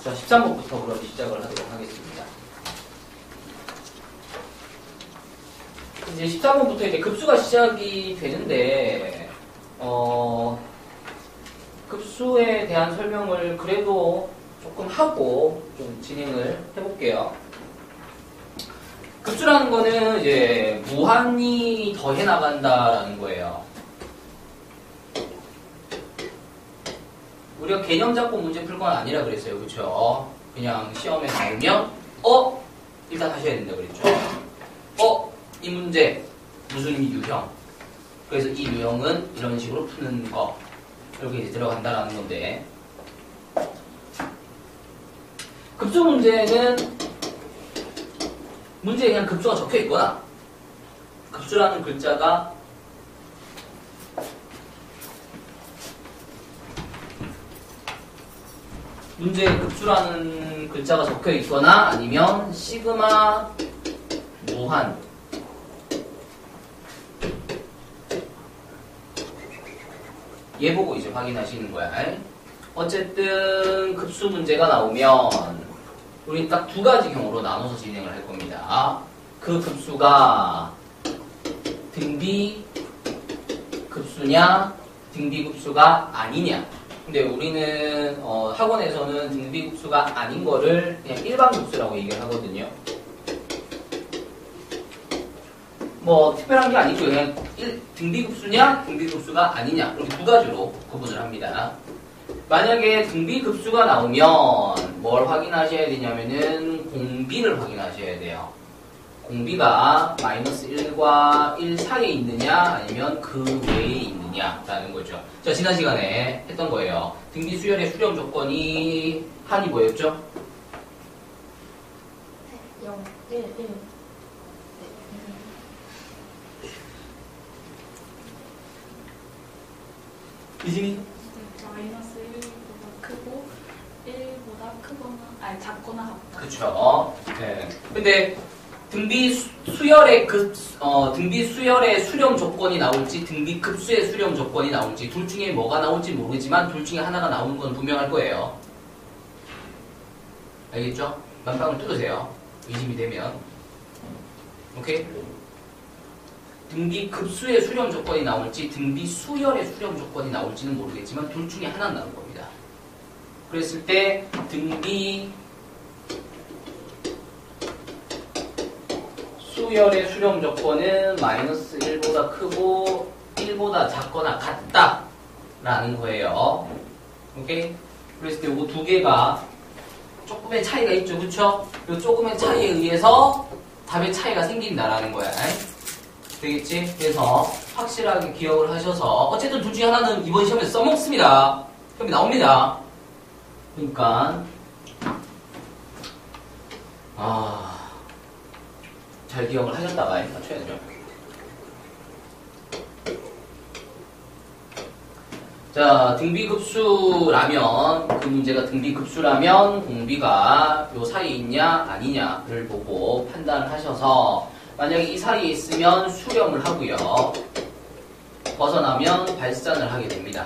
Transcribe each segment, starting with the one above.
자, 13번부터 그럼 시작을 하도록 하겠습니다. 이제 13번부터 이제 급수가 시작이 되는데, 급수에 대한 설명을 그래도 조금 하고 좀 진행을 해볼게요. 급수라는 거는 이제 무한히 더해 나간다라는 거예요. 우리가 개념 잡고 문제 풀 건 아니라 그랬어요. 그렇죠? 그냥 시험에 나오면 일단 하셔야 된다 그랬죠. 이 문제 무슨 유형. 그래서 이 유형은 이런 식으로 푸는 거. 이렇게 이제 들어간다라는 건데. 급수 문제는 문제에 그냥 급수가 적혀 있거나 급수라는 글자가 문제에 급수라는 글자가 적혀 있거나 아니면 시그마 무한 얘 보고 이제 확인하시는 거야. 어쨌든 급수 문제가 나오면 우리 딱 두 가지 경우로 나눠서 진행을 할 겁니다. 그 급수가 등비 급수냐 등비 급수가 아니냐. 근데 우리는 학원에서는 등비 급수가 아닌 거를 그냥 일반 급수라고 얘기를 하거든요. 뭐 특별한 게 아니고 그냥 등비 급수냐 등비 급수가 아니냐 이렇게 두 가지로 구분을 합니다. 만약에 등비 급수가 나오면 뭘 확인하셔야 되냐면은 공비를 확인하셔야 돼요. 공비가 마이너스 1과 1 사이에 있느냐 아니면 그 외에 있느냐라는 거죠. 자, 지난 시간에 했던 거예요. 등비 수열의 수렴 조건이 한이 뭐였죠? 0, 1, 1. 이진이? 마이너스 1보다 크고 1보다 크거나 작거나 같다. 그쵸. 네. 근데 등비 수열의 등비 수열의 수렴 조건이 나올지 등비 급수의 수렴 조건이 나올지 둘 중에 뭐가 나올지 모르지만 둘 중에 하나가 나오는 건 분명할 거예요. 알겠죠? 만방을 뜯으세요. 의심이 되면. 오케이? 등비 급수의 수렴 조건이 나올지 등비 수열의 수렴 조건이 나올지는 모르겠지만 둘 중에 하나는 나올 겁니다. 그랬을 때 등비 수열의 수렴 조건은 마이너스 1보다 크고 1보다 작거나 같다 라는 거예요. 오케이? 그랬을 때 이거 두 개가 조금의 차이가 있죠. 그쵸? 이 조금의 차이에 의해서 답의 차이가 생긴다라는 거야. 되겠지? 그래서 확실하게 기억을 하셔서 어쨌든 둘 중에 하나는 이번 시험에서 써먹습니다. 시험이 나옵니다. 그러니까 잘 기억을 하셨다가 맞춰야죠. 자, 등비급수라면 그 문제가 등비급수라면 공비가 요 사이에 있냐 아니냐를 보고 판단을 하셔서 만약에 이 사이에 있으면 수렴을 하고요. 벗어나면 발산을 하게 됩니다.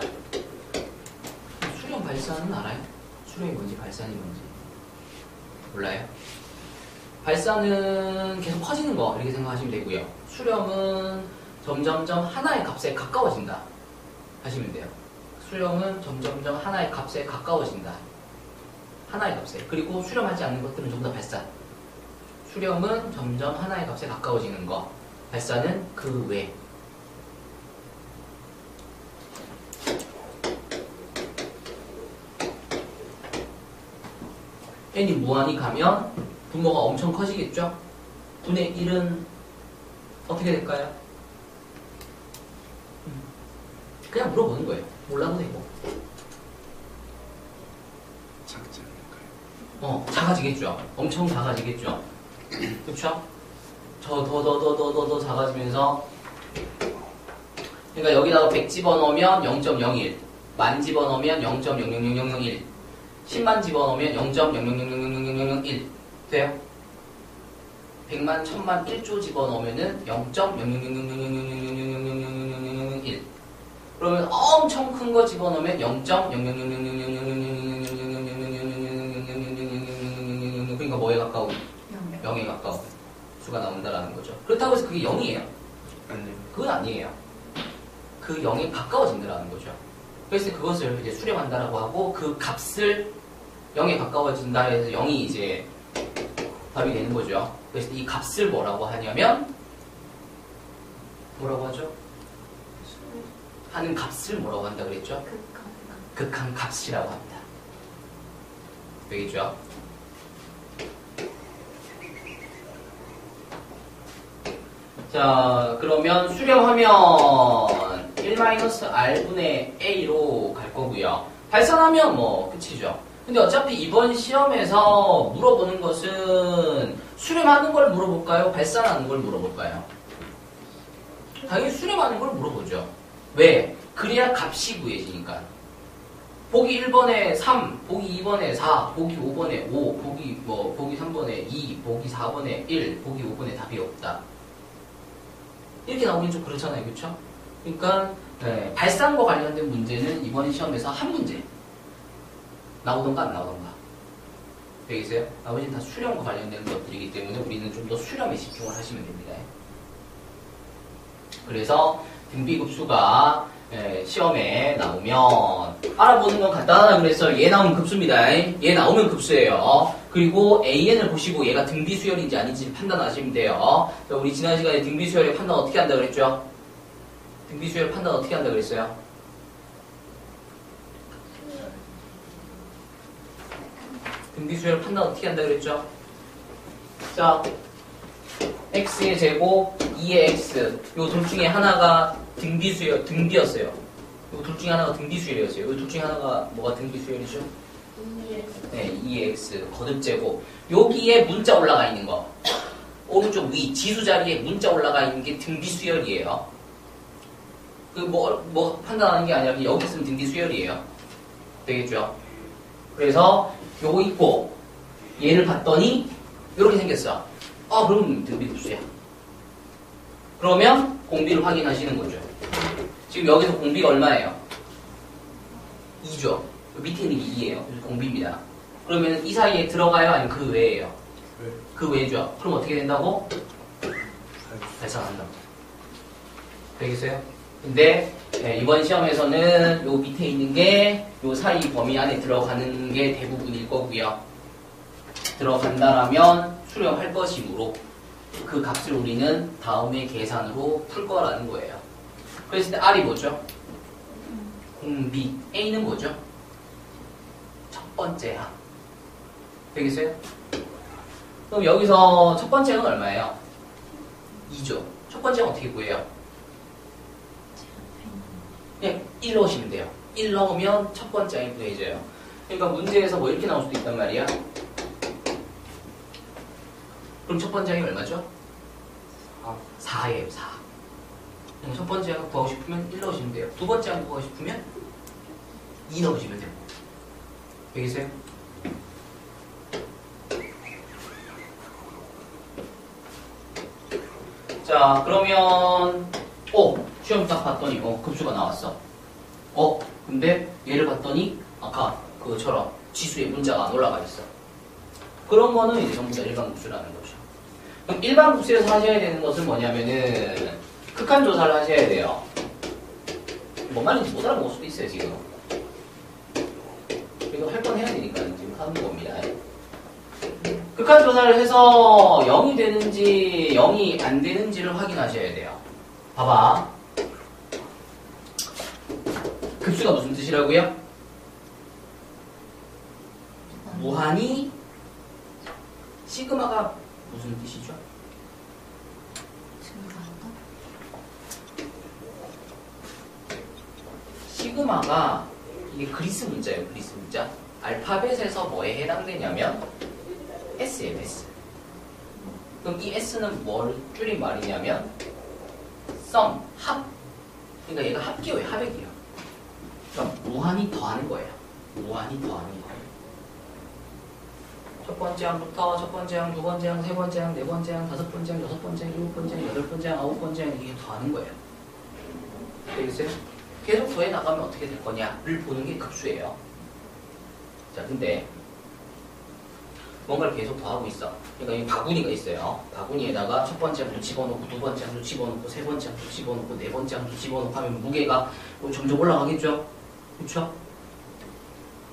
수렴 발산은 알아요? 수렴이 뭔지 발산이 뭔지 몰라요? 발산은 계속 커지는 거 이렇게 생각하시면 되고요. 수렴은 점점점 하나의 값에 가까워진다 하시면 돼요. 수렴은 점점점 하나의 값에 가까워진다. 하나의 값에. 그리고 수렴하지 않는 것들은 전부 다 발산. 수렴은 점점 하나의 값에 가까워지는 거. 발산은 그 외. n이 무한히 가면 분모가 엄청 커지겠죠? 분의 1은 어떻게 될까요? 그냥 물어보는 거예요. 몰라도 되고. 작지 않을까요? 작아지겠죠. 엄청 작아지겠죠. 그쵸? 더 작아지면서 그러니까 여기다가 100 집어넣으면 0.01 만 집어넣으면 0.0000001 10만 집어넣으면 0.0000001 돼요? 100만, 1000만, 1조 집어넣으면은 0.000000001 그러면 엄청 큰 거 집어넣으면 0.000000000 0에 가까운 수가 나온다라는 거죠. 그렇다고 해서 그게 0이에요? 아니요. 그건 아니에요. 그 0에 가까워진다라는 거죠. 그래서 그것을 이제 수렴한다라고 하고 그 값을 0에 가까워진다 해서 0이 이제 답이 되는 거죠. 그래서 이 값을 뭐라고 하냐면 뭐라고 하죠? 하는 값을 뭐라고 한다 그랬죠? 극한 값이라고 합니다. 되겠죠? 자, 그러면 수렴하면 1-r분의 a로 갈 거고요. 발산하면 뭐 끝이죠. 근데 어차피 이번 시험에서 물어보는 것은 수렴하는 걸 물어볼까요? 발산하는 걸 물어볼까요? 당연히 수렴하는 걸 물어보죠. 왜? 그래야 값이 구해지니까. 보기 1번에 3, 보기 2번에 4, 보기 5번에 5, 보기 3번에 2, 보기 4번에 1, 보기 5번에 답이 없다. 이렇게 나오긴 좀 그렇잖아요. 그렇죠? 그러니까 발산과 관련된 문제는 이번 시험에서 한 문제 나오던가 안 나오던가 되겠어요? 나머지는 다 수렴과 관련된 것들이기 때문에 우리는 좀 더 수렴에 집중을 하시면 됩니다. 그래서 등비급수가 시험에 나오면 알아보는 건 간단하다 그래서 얘 나오면 급수입니다. 얘 나오면 급수예요. 그리고 AN을 보시고 얘가 등비수열인지 아닌지 판단하시면 돼요. 우리 지난 시간에 등비수열의 판단 어떻게 한다 그랬죠? 등비수열 판단 어떻게 한다 그랬어요? 등비수열 판단 어떻게 한다 그랬죠? 자, x의 제곱, 2의 x 요 둘 중에 하나가 등비였어요. 요 둘 중에 하나가 등비수열이었어요. 요 둘 중에 하나가 뭐가 등비수열이죠? 2x. 네, 2x 거듭제곱. 여기에 문자 올라가 있는 거. 오른쪽 위 지수 자리에 문자 올라가 있는 게 등비수열이에요. 그 뭐 판단하는 게 아니라 여기 있으면 등비수열이에요. 되겠죠? 그래서 요거 있고 얘를 봤더니 이렇게 생겼어. 그럼 등비급수야. 그러면 공비를 확인하시는 거죠. 지금 여기서 공비가 얼마예요? 2죠. 밑에 있는 게 2예요. 그래서 공비입니다. 그러면 이 사이에 들어가요? 아니면 그 외에요? 네. 그 외죠. 그럼 어떻게 된다고? 발산한다고. 되겠어요? 근데 이번 시험에서는 요 밑에 있는 게 요 사이 범위 안에 들어가는 게 대부분일 거고요. 들어간다라면 수렴할 것이므로 그 값을 우리는 다음에 계산으로 풀 거라는 거예요. 그랬을 때 R이 뭐죠? 공비. A는 뭐죠? 첫 번째 항. 되겠어요? 그럼 여기서 첫 번째 항은 얼마예요? 2죠. 첫 번째 항은 어떻게 구해요? 그냥 1 넣으시면 돼요. 1 넣으면 첫 번째 항이 구해져요. 그러니까 문제에서 뭐 이렇게 나올 수도 있단 말이야. 그럼 첫 번째 항이 얼마죠? 4예요, 4. 첫 번째 항 구하고 싶으면 1 넣으시면 돼요. 두 번째 항 구하고 싶으면 2 넣으시면 돼요. 되겠어요? 자, 그러면 시험 딱 봤더니 급수가 나왔어. 근데 얘를 봤더니 아까 그처럼 지수에 문자가 안 올라가 있어. 그런 거는 이제 전부 다 일반급수라는 거죠. 그럼 일반급수에서 하셔야 되는 것은 뭐냐면은 극한 조사를 하셔야 돼요. 뭔 말인지 못 알아먹을 수도 있어요, 지금. 이거 할 건 해야 되니까 지금 하는 겁니다. 극한 조사를 해서 0이 되는지 0이 안 되는지를 확인하셔야 돼요. 봐봐. 급수가 무슨 뜻이라고요? 무한히 시그마가 무슨 뜻이죠? 시그마가 이게 그리스 문자예요. 그리스 문자. 알파벳에서 뭐에 해당되냐면 S예요. S. 그럼 이 S는 뭘 줄인 말이냐면 sum, 합. 그러니까 얘가 합기호예요. 합액이에요. 그러니까 무한히 더하는 거예요. 무한히 더하는 거예요. 첫 번째 항부터 첫 번째 항, 두 번째 항, 세 번째 항, 네 번째 항, 다섯 번째 항, 여섯 번째 항, 일곱 번째 항, 여덟 번째 항, 아홉 번째 항 이게 더하는 거예요. 되겠어요? 계속 더해 나가면 어떻게 될 거냐를 보는 게 급수예요. 자, 근데 뭔가를 계속 더하고 있어. 그러니까 이 바구니가 있어요. 바구니에다가 첫 번째 항수 집어넣고, 두 번째 항수 집어넣고, 세 번째 항수 집어넣고, 네 번째 항수 집어넣고 하면 무게가 점점 올라가겠죠? 그렇죠?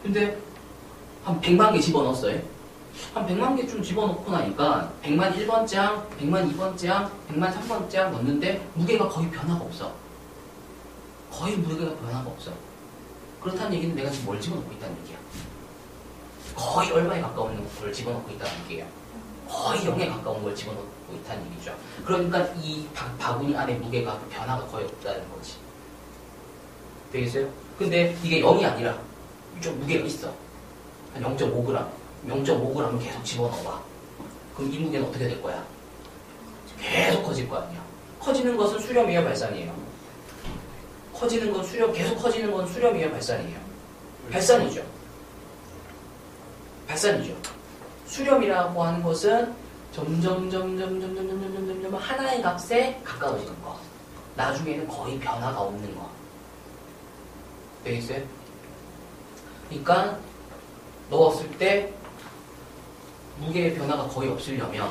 근데 한 100만 개 집어넣었어요. 한 100만 개쯤 집어넣고 나니까 100만 1번째 항, 100만 2번째 항, 100만 3번째 항 넣는데 무게가 거의 변화가 없어. 거의 무게가 변화가 없어. 그렇다는 얘기는 내가 지금 뭘 집어넣고 있다는 얘기야. 거의 얼마에 가까운 걸 집어넣고 있다는 얘기예요. 거의 0에 가까운 걸 집어넣고 있다는 얘기죠. 그러니까 이 바구니 안에 무게가 변화가 거의 없다는 거지. 되겠어요? 근데 이게 0이 아니라 좀 무게가 있어. 한 0.5g. 0.5g을 계속 집어넣어봐. 그럼 이 무게는 어떻게 될 거야? 계속 커질 거 아니야. 커지는 것은 수렴이에요, 발산이에요? 커지는 건 계속 커지는 건 수렴이에요, 발산이에요? 발산이죠. 발산이죠. 수렴이라고 하는 것은 점점 하나의 값에 가까워지는 거. 나중에는 거의 변화가 없는 거. 되겠어요? 그러니까 넣었을 때 무게의 변화가 거의 없으려면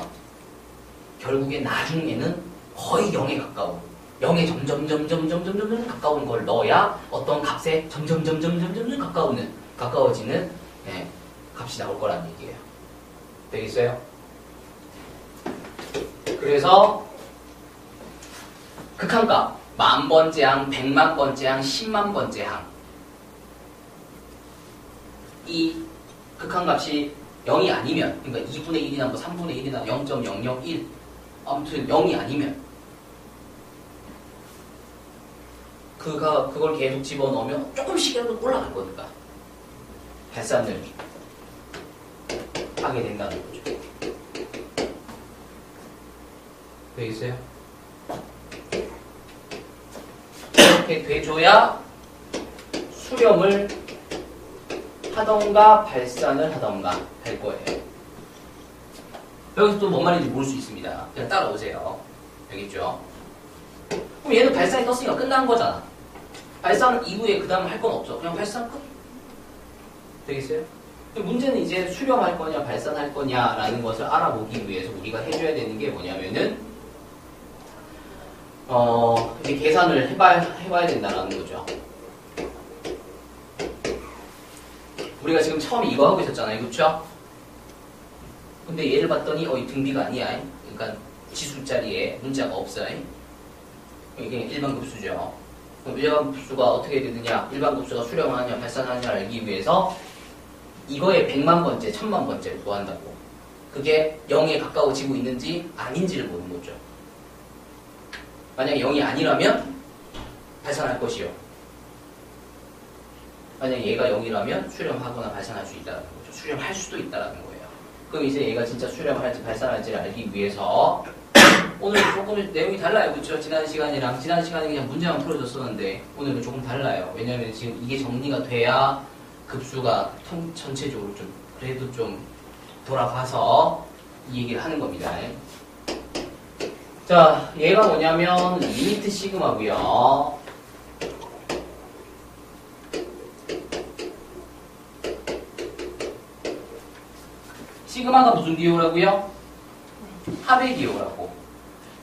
결국에 나중에는 거의 0에 가까운 0에 점점 가까운 걸 넣어야 어떤 값에 점점 가까워지는 값이 나올 거라는 얘기예요. 되겠어요? 그래서 극한값 10,000번째 항, 100,000번째 항, 100,000번째 항 이 극한값이 0이 아니면 그러니까 2분의 1이나 뭐 3분의 1이나 0.001 아무튼 0이 아니면 그걸 계속 집어넣으면 조금씩이라도 올라갈 거니까 발산을 하게 된다는 거죠. 되겠어요? 이렇게 돼줘야 수렴을 하던가 발산을 하던가 할 거예요. 여기서 또 뭔 말인지 모를 수 있습니다. 그냥 따라오세요. 알겠죠? 그럼 얘는 발산이 떴으니까 끝난 거잖아. 발산 이후에 그 다음 할 건 없어. 그냥 발산 끝. 되겠어요? 문제는 이제 수렴할 거냐 발산할 거냐라는 것을 알아보기 위해서 우리가 해줘야 되는 게 뭐냐면은 이제 계산을 해봐야 된다는 거죠. 우리가 지금 처음에 이거 하고 있었잖아요. 그렇죠? 근데 얘를 봤더니 이 등비가 아니야. 그러니까 지수자리에 문자가 없어. 이게 일반급수죠. 그럼 일반급수가 어떻게 되느냐? 일반급수가 수렴하느냐 발산하느냐를 알기 위해서 이거의 100,000번째, 10,000번째를 구한다고. 그게 0에 가까워지고 있는지 아닌지를 보는 거죠. 만약에 0이 아니라면 발산할 것이요. 만약에 얘가 0이라면 수렴하거나 발산할 수 있다는 거죠. 수렴할 수도 있다는 거예요. 그럼 이제 얘가 진짜 수렴할지 발산할지를 알기 위해서 오늘 조금 내용이 달라요. 그렇죠? 지난 시간에 그냥 문제만 풀어줬었는데 오늘은 조금 달라요. 왜냐하면 지금 이게 정리가 돼야 급수가 전체적으로 좀 그래도 좀 돌아가서 이 얘기를 하는 겁니다. 자, 얘가 뭐냐면 리미트 시그마고요. 시그마가 무슨 기호라고요? 합의 기호라고.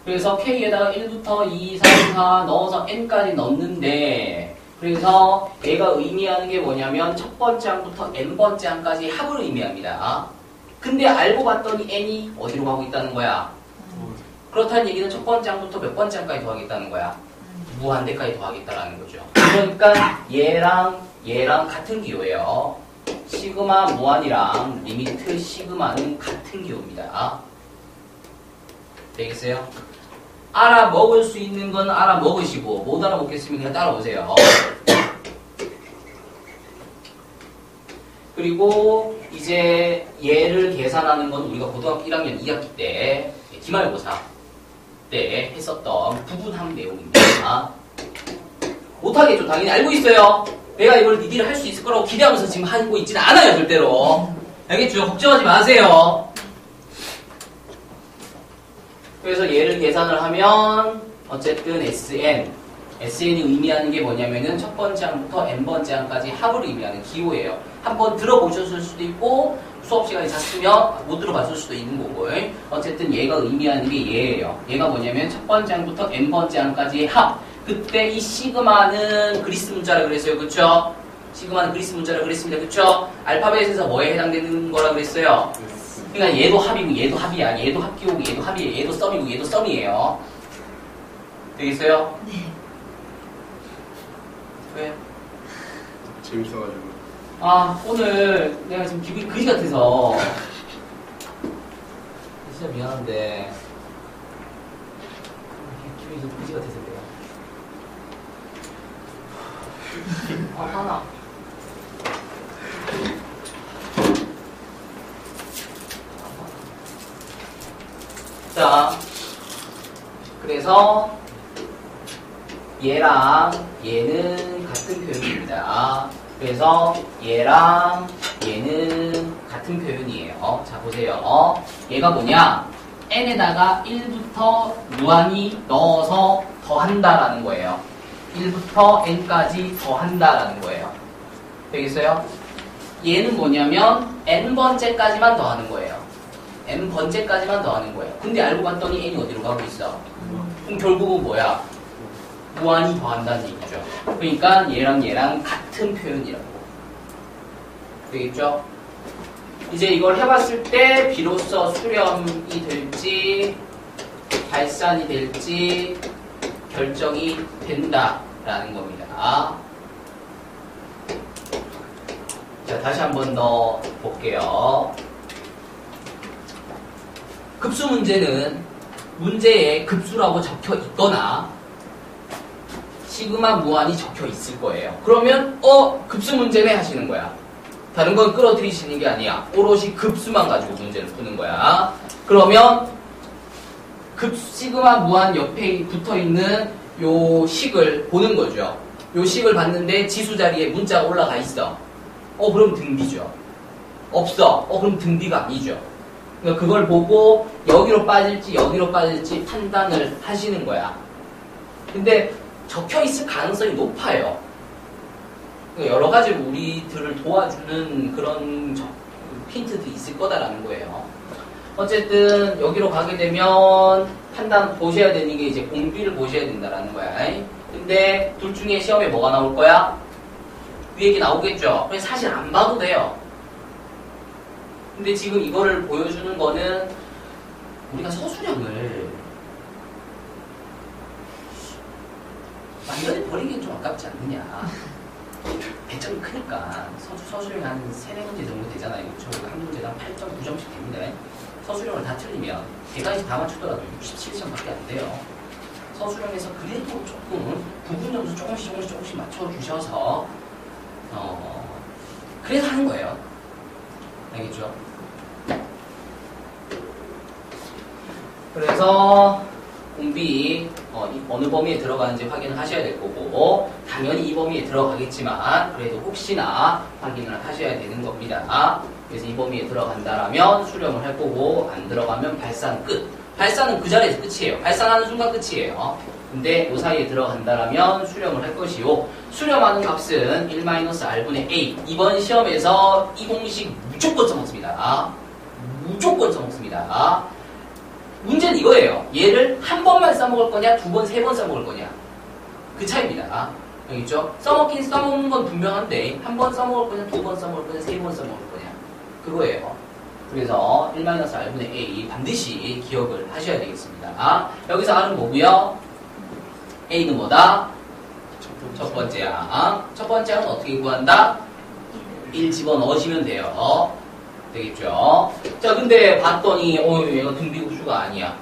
그래서 K에다가 1부터 2, 3, 4 넣어서 N까지 넣는데 그래서 얘가 의미하는 게 뭐냐면 첫 번째 항부터 N번째 항까지 합을 의미합니다. 근데 알고 봤더니 N이 어디로 가고 있다는 거야? 그렇다는 얘기는 첫 번째 항부터 몇 번째 항까지 더하겠다는 거야? 무한대까지 더하겠다라는 거죠. 그러니까 얘랑 같은 기호예요. 시그마 무한이랑 리미트 시그마는 같은 기호입니다. 되겠어요? 알아먹을 수 있는 건 알아먹으시고 못 알아먹겠으면 그냥 따라오세요. 그리고 이제 얘를 계산하는 건 우리가 고등학교 1학년 2학기 때 기말고사 때 했었던 부분함 내용입니다. 못하겠죠. 당연히 알고 있어요. 내가 이걸 니들이 할 수 있을 거라고 기대하면서 지금 하고 있지는 않아요. 절대로. 알겠죠? 걱정하지 마세요. 그래서 얘를 계산을 하면 어쨌든 SN SN이 의미하는 게 뭐냐면은 첫 번째 항부터 n번째 항까지 합을 의미하는 기호예요. 한번 들어보셨을 수도 있고 수업 시간에 잤으면 못 들어봤을 수도 있는 거고. 어쨌든 얘가 의미하는 게 얘예요. 얘가 뭐냐면 첫 번째 항부터 n번째 항까지의 합. 그때 이 시그마는 그리스 문자라 그랬어요. 그쵸? 시그마는 그리스 문자라 그랬습니다. 그쵸? 알파벳에서 뭐에 해당되는 거라 그랬어요? 그러니까 얘도 합이고 얘도 합이야. 얘도 합기호고 얘도 합이에요. 얘도 썸이고 얘도 썸이에요. 되겠어요? 네. 왜? 재밌어가지고. 아, 오늘 내가 지금 기분이 그지 같아서 진짜 미안한데 기분이 좀 그지 같아서 그래요. 아, 하나. 자, 그래서 얘랑 얘는 같은 표현입니다. 그래서 얘랑 얘는 같은 표현이에요. 자, 보세요. 얘가 뭐냐? n에다가 1부터 무한히 넣어서 더한다라는 거예요. 1부터 n까지 더한다라는 거예요. 되겠어요? 얘는 뭐냐면 n번째까지만 더하는 거예요. n번째까지만 더하는 거예요. 근데 알고 봤더니 n이 어디로 가고 있어? 그럼 결국은 뭐야? 무한히 더한다는 얘기죠. 그러니까 얘랑 같은 표현이라고. 되겠죠? 이제 이걸 해봤을 때 비로소 수렴이 될지 발산이 될지 결정이 된다라는 겁니다. 자, 다시 한 번 더 볼게요. 급수 문제는 문제에 급수라고 적혀 있거나 시그마 무한이 적혀 있을 거예요. 그러면 급수 문제네 하시는 거야. 다른 건 끌어들이시는 게 아니야. 오롯이 급수만 가지고 문제를 푸는 거야. 그러면 시그마 무한 옆에 붙어있는 요 식을 보는 거죠. 요 식을 봤는데 지수 자리에 문자가 올라가 있어. 그럼 등비죠. 없어. 그럼 등비가 아니죠. 그러니까 그걸 보고 여기로 빠질지 판단을 하시는 거야. 근데 적혀 있을 가능성이 높아요. 그러니까 여러 가지로 우리들을 도와주는 그런 힌트도 있을 거다라는 거예요. 어쨌든 여기로 가게 되면 판단 보셔야 되는 게 이제 공비를 보셔야 된다라는 거야. 근데 둘 중에 시험에 뭐가 나올 거야? 위에 게 나오겠죠. 그래서 사실 안 봐도 돼요. 근데 지금 이거를 보여주는 거는 우리가 서술형을 완전히 버리기엔 좀 아깝지 않느냐. 배점이 크니까 서술형이 한 3-4문제 정도 되잖아요. 그렇죠? 한 문제당 8점, 9점씩 됩니다. 서술형을 다 틀리면 대가에서 다 맞추더라도 67점밖에 안 돼요. 서술형에서 그래도 조금 부분 점수 조금씩 맞춰주셔서 그래서 하는 거예요. 알겠죠? 그래서 공비 어느 범위에 들어가는지 확인을 하셔야 될 거고 당연히 이 범위에 들어가겠지만 그래도 혹시나 확인을 하셔야 되는 겁니다. 그래서 이 범위에 들어간다라면 수렴을 할 거고 안 들어가면 발산 끝. 발산은 그 자리에서 끝이에요. 발산하는 순간 끝이에요. 근데 이 사이에 들어간다라면 수렴을 할 것이요. 수렴하는 값은 1-r분의 a. 이번 시험에서 이 공식 무조건 써먹습니다. 무조건 써먹습니다. 문제는 이거예요. 얘를 한 번만 써먹을 거냐, 2번, 3번 써먹을 거냐. 그 차이입니다. 알겠죠? 써먹긴 써먹는 건 분명한데 한 번 써먹을 거냐, 2번 써먹을 거냐, 3번 써먹을 거냐. 그거예요. 그래서 1-r분의 a 반드시 기억을 하셔야 되겠습니다. 여기서 r은 뭐고요? a는 뭐다? 첫 번째 항. 첫 번째 항은 어떻게 구한다? 1 집어넣으시면 돼요. 되겠죠? 자, 근데 봤더니 얘가 등비급수가 아니야.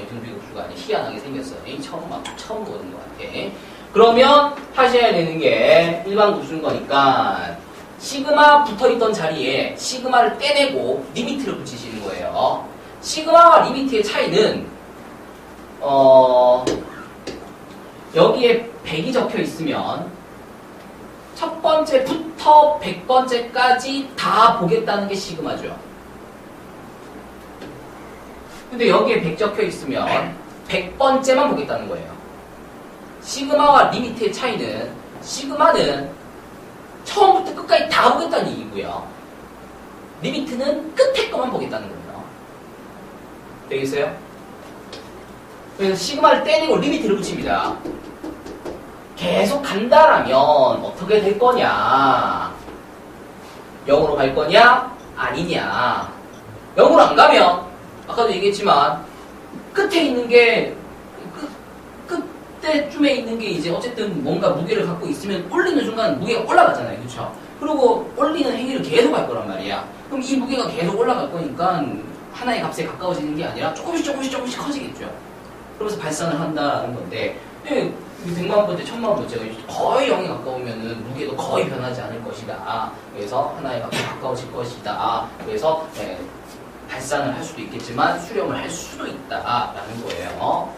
등비급수가 아니야. 희한하게 생겼어. 처음 보는 것 같아. 그러면 하셔야 되는 게 일반 급수인 거니까 시그마 붙어있던 자리에 시그마를 떼내고 리미트를 붙이시는 거예요. 시그마와 리미트의 차이는 여기에 100이 적혀 있으면 첫 번째부터 100번째까지 다 보겠다는 게 시그마죠. 근데 여기에 100 적혀 있으면 100번째만 보겠다는 거예요. 시그마와 리미트의 차이는 시그마는 처음부터 끝까지 다 보겠다는 얘기고요. 리미트는 끝에 것만 보겠다는 겁니다. 되겠어요? 그래서 시그마를 떼내고 리미트를 붙입니다. 계속 간다라면 어떻게 될 거냐? 0으로 갈 거냐? 아니냐? 0으로 안 가면 아까도 얘기했지만 끝에 있는 게 끝때쯤에 있는 게 이제 어쨌든 뭔가 무게를 갖고 있으면 올리는 순간 무게가 올라가잖아요. 그렇죠? 그리고 올리는 행위를 계속 할 거란 말이야. 그럼 이 무게가 계속 올라갈 거니까 하나의 값에 가까워지는 게 아니라 조금씩 커지겠죠. 그러면서 발산을 한다라는 건데 100만 번째, 1000만 번째가 거의 0에 가까우면은 무게도 거의 변하지 않을 것이다. 그래서 하나의 값에 가까워질 것이다. 그래서 발산을 할 수도 있겠지만 수렴을 할 수도 있다라는 거예요.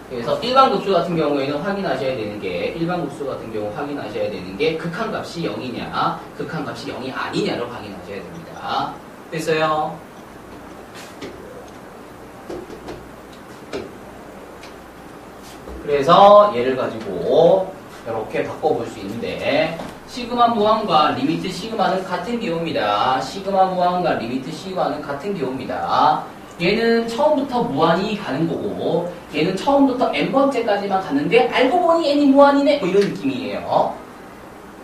그래서 일반 급수 같은 경우에는 확인하셔야 되는 게 극한값이 0이냐, 극한값이 0이 아니냐를 확인하셔야 됩니다. 됐어요? 그래서 얘를 가지고 이렇게 바꿔볼 수 있는데 시그마 무한과 리미트 시그마는 같은 경우입니다. 시그마 무한과 리미트 시그마는 같은 경우입니다. 얘는 처음부터 무한이 가는 거고 얘는 처음부터 n번째까지만 가는데 알고 보니 n이 무한이네 뭐 이런 느낌이에요.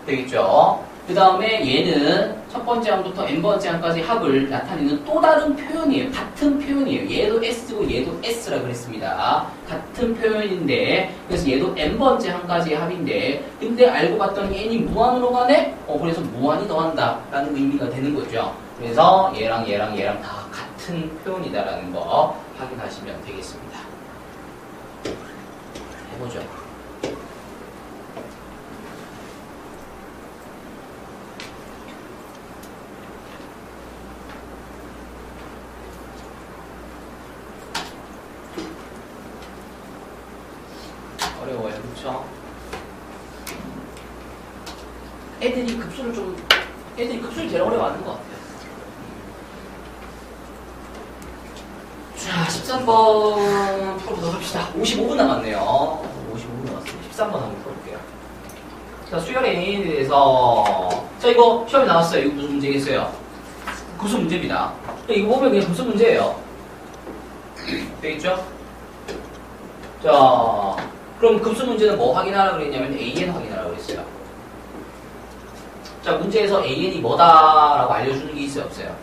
되겠죠? 그 다음에 얘는 첫 번째 항부터 n번째 항까지 합을 나타내는 또 다른 표현이에요. 같은 표현이에고 얘도 s고 얘도 s라 그랬습니다. 같은 표현인데 그래서 얘도 n번째 항까지의 합인데 근데 알고 봤더니 n이 무한으로 가네? 그래서 무한이 더한다 라는 의미가 되는 거죠. 그래서 얘랑 다 같은 표현이다라는 거 확인하시면 되겠습니다. 해보죠. 어려워요, 그렇죠? 애들이 급수를 제일 어려워하는 것 같아요. 자, 13번 풀어보도록 합시다. 55분 남았네요. 55분 남았어요. 13번 한번 풀어볼게요. 자, 수열의 A에 대해서 자, 이거 시험에 나왔어요. 이거 무슨 문제겠어요? 급수 문제입니다. 이거 보면 그냥 급수 문제예요. 되겠죠? 자, 그럼 급수 문제는 뭐 확인하라고 그랬냐면 AN 확인하라고 그랬어요. 자, 문제에서 AN이 뭐다라고 알려주는 게 있어요, 없어요?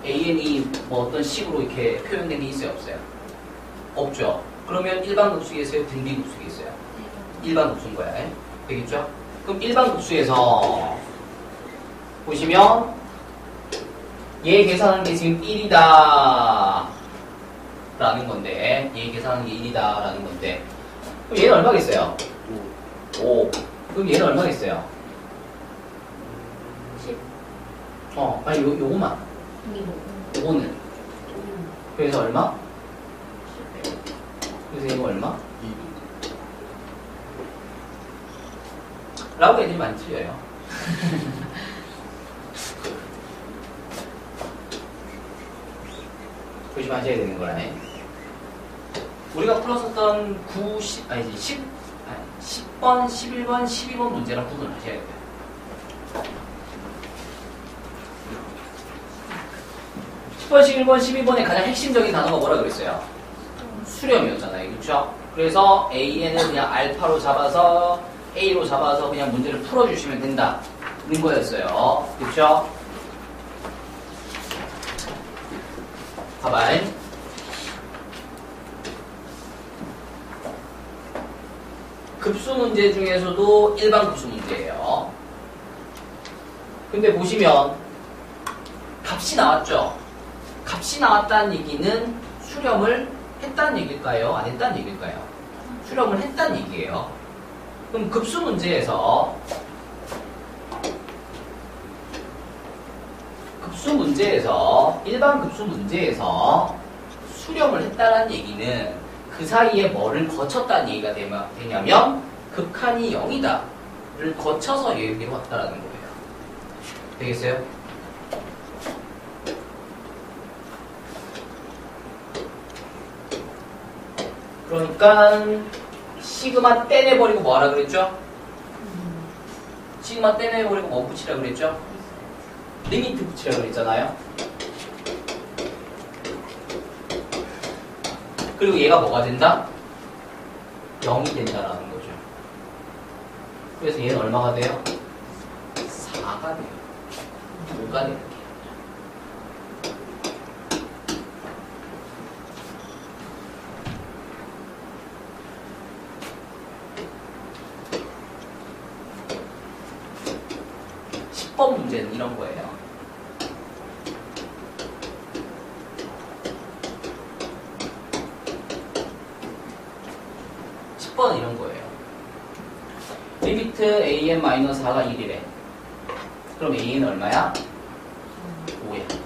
AN이 뭐 어떤 식으로 이렇게 표현된 게 있어요, 없어요? 없죠. 그러면 일반 급수겠어요? 등비 급수겠어요? 일반 급수인 거야. 되겠죠? 그럼 일반 급수에서 보시면 얘 계산하는 게 지금 1이다 라는 건데 얘 계산하는 게 1이다 라는 건데 그럼 얘는 얼마겠어요? 5. 그럼 얘는 얼마겠어요? 10. 아니 요거만 요거는 그래서 얼마? 10. 그래서 이거 얼마? 2. 라고 애들이 많이 틀려요. 조심하셔야 되는 거라네. 우리가 풀었었던 10번, 11번, 12번 문제랑 구분을 하셔야 돼요. 번 11번, 12번의 가장 핵심적인 단어가 뭐라 그랬어요? 수렴이었잖아요. 그렇죠? 그래서 AN을 그냥 알파로 잡아서 A로 잡아서 그냥 문제를 풀어주시면 된다는 거였어요. 그렇죠? 봐봐. 급수 문제 중에서도 일반 급수 문제예요. 근데 보시면 값이 나왔죠? 값이 나왔다는 얘기는 수렴을 했다는 얘기일까요? 안 했다는 얘기일까요? 수렴을 했다는 얘기예요. 그럼 급수 문제에서 일반 급수 문제에서 수렴을 했다는 얘기는 그 사이에 뭐를 거쳤다는 얘기가 되냐면 극한이 0이다를 거쳐서 얘기로 왔다라는 거예요. 되겠어요? 그러니까 시그마 떼내버리고 뭐 하라 그랬죠? 시그마 떼내버리고 뭐 붙이라 그랬죠? 리미트 붙이라 그랬잖아요. 그리고 얘가 뭐가 된다? 0이 된다라는 거죠. 그래서 얘는 얼마가 돼요? 4가 돼요. 5가 돼요. 10번 문제는 이런 거예요. 은 이런 거예요. 리미트 an-4가 1이래. 그럼 a는 얼마야? 5야.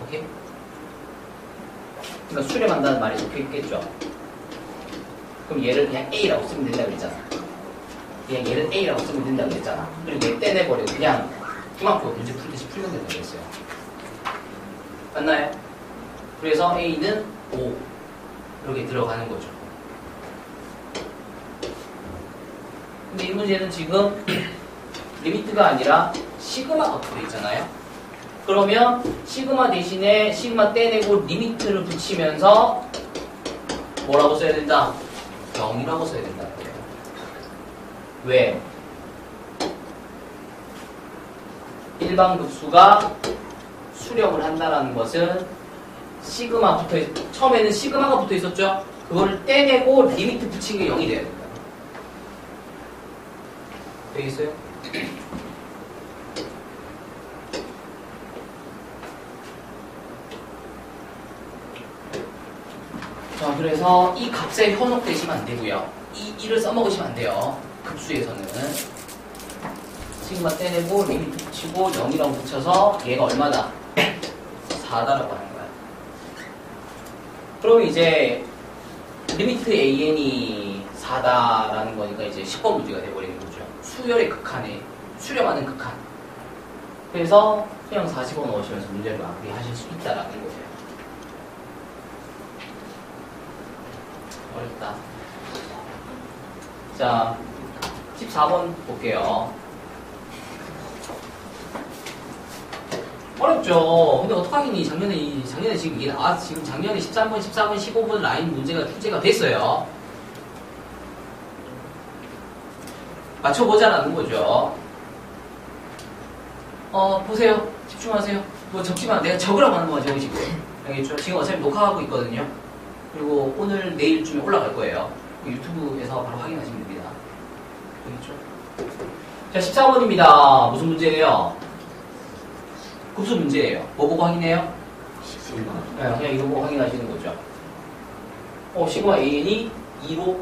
오케이? 그러니까 수렴한다는 말이 적혀있겠죠. 그럼 얘를 그냥 a라고 쓰면 된다고 그랬잖아. 그냥 얘를 a라고 쓰면 된다고 그랬잖아. 그리고 얘 떼내버리고 그냥 중학교 문제 풀듯이 풀면 된다고 그랬어요. 맞나요? 그래서 a는 5 이렇게 들어가는 거죠. 근데 이 문제는 지금 리미트가 아니라 시그마가 붙어 있잖아요. 그러면 시그마 대신에 시그마 떼내고 리미트를 붙이면서 뭐라고 써야 된다? 0이라고 써야 된다. 왜? 일반급수가 수렴을 한다는 것은 시그마 처음에는 시그마가 붙어 있었죠? 그거를 떼내고 리미트 붙인 게 0이 돼야 된다. 되겠어요? 자, 그래서 이 값에 현혹되시면 안 되고요. 이 1을 써먹으시면 안 돼요. 급수에서는. 시그마 떼내고 리미트 붙이고 0이라고 붙여서 얘가 얼마다? 4다라고 하는 거야. 그럼 이제 리미트 an이 4다라는 거니까 이제 10번 문제가 돼버리는 거죠. 수열의 극한에 수렴하는 극한. 그래서 그냥 40원 넣으시면서 문제를 마무리하실 수 있다라는 거예요. 어렵다. 자, 14번 볼게요. 어렵죠. 근데 어떡하겠니? 작년에 지금 이게 지금 작년에 13번, 14번, 15번 라인 문제가 출제가 됐어요. 맞춰보자라는 거죠. 보세요. 집중하세요. 뭐 적지만 내가 적으라고 하는 거만 적으시고. 알겠죠? 지금 어차피 녹화하고 있거든요. 그리고 오늘, 내일쯤에 올라갈 거예요. 유튜브에서 바로 확인하시면 됩니다. 알겠죠? 자, 14번입니다. 무슨 문제예요? 급수 문제예요. 뭐 보고 확인해요? 네, 그냥 이거 보고 확인하시는 거죠. 시그마 an이 2로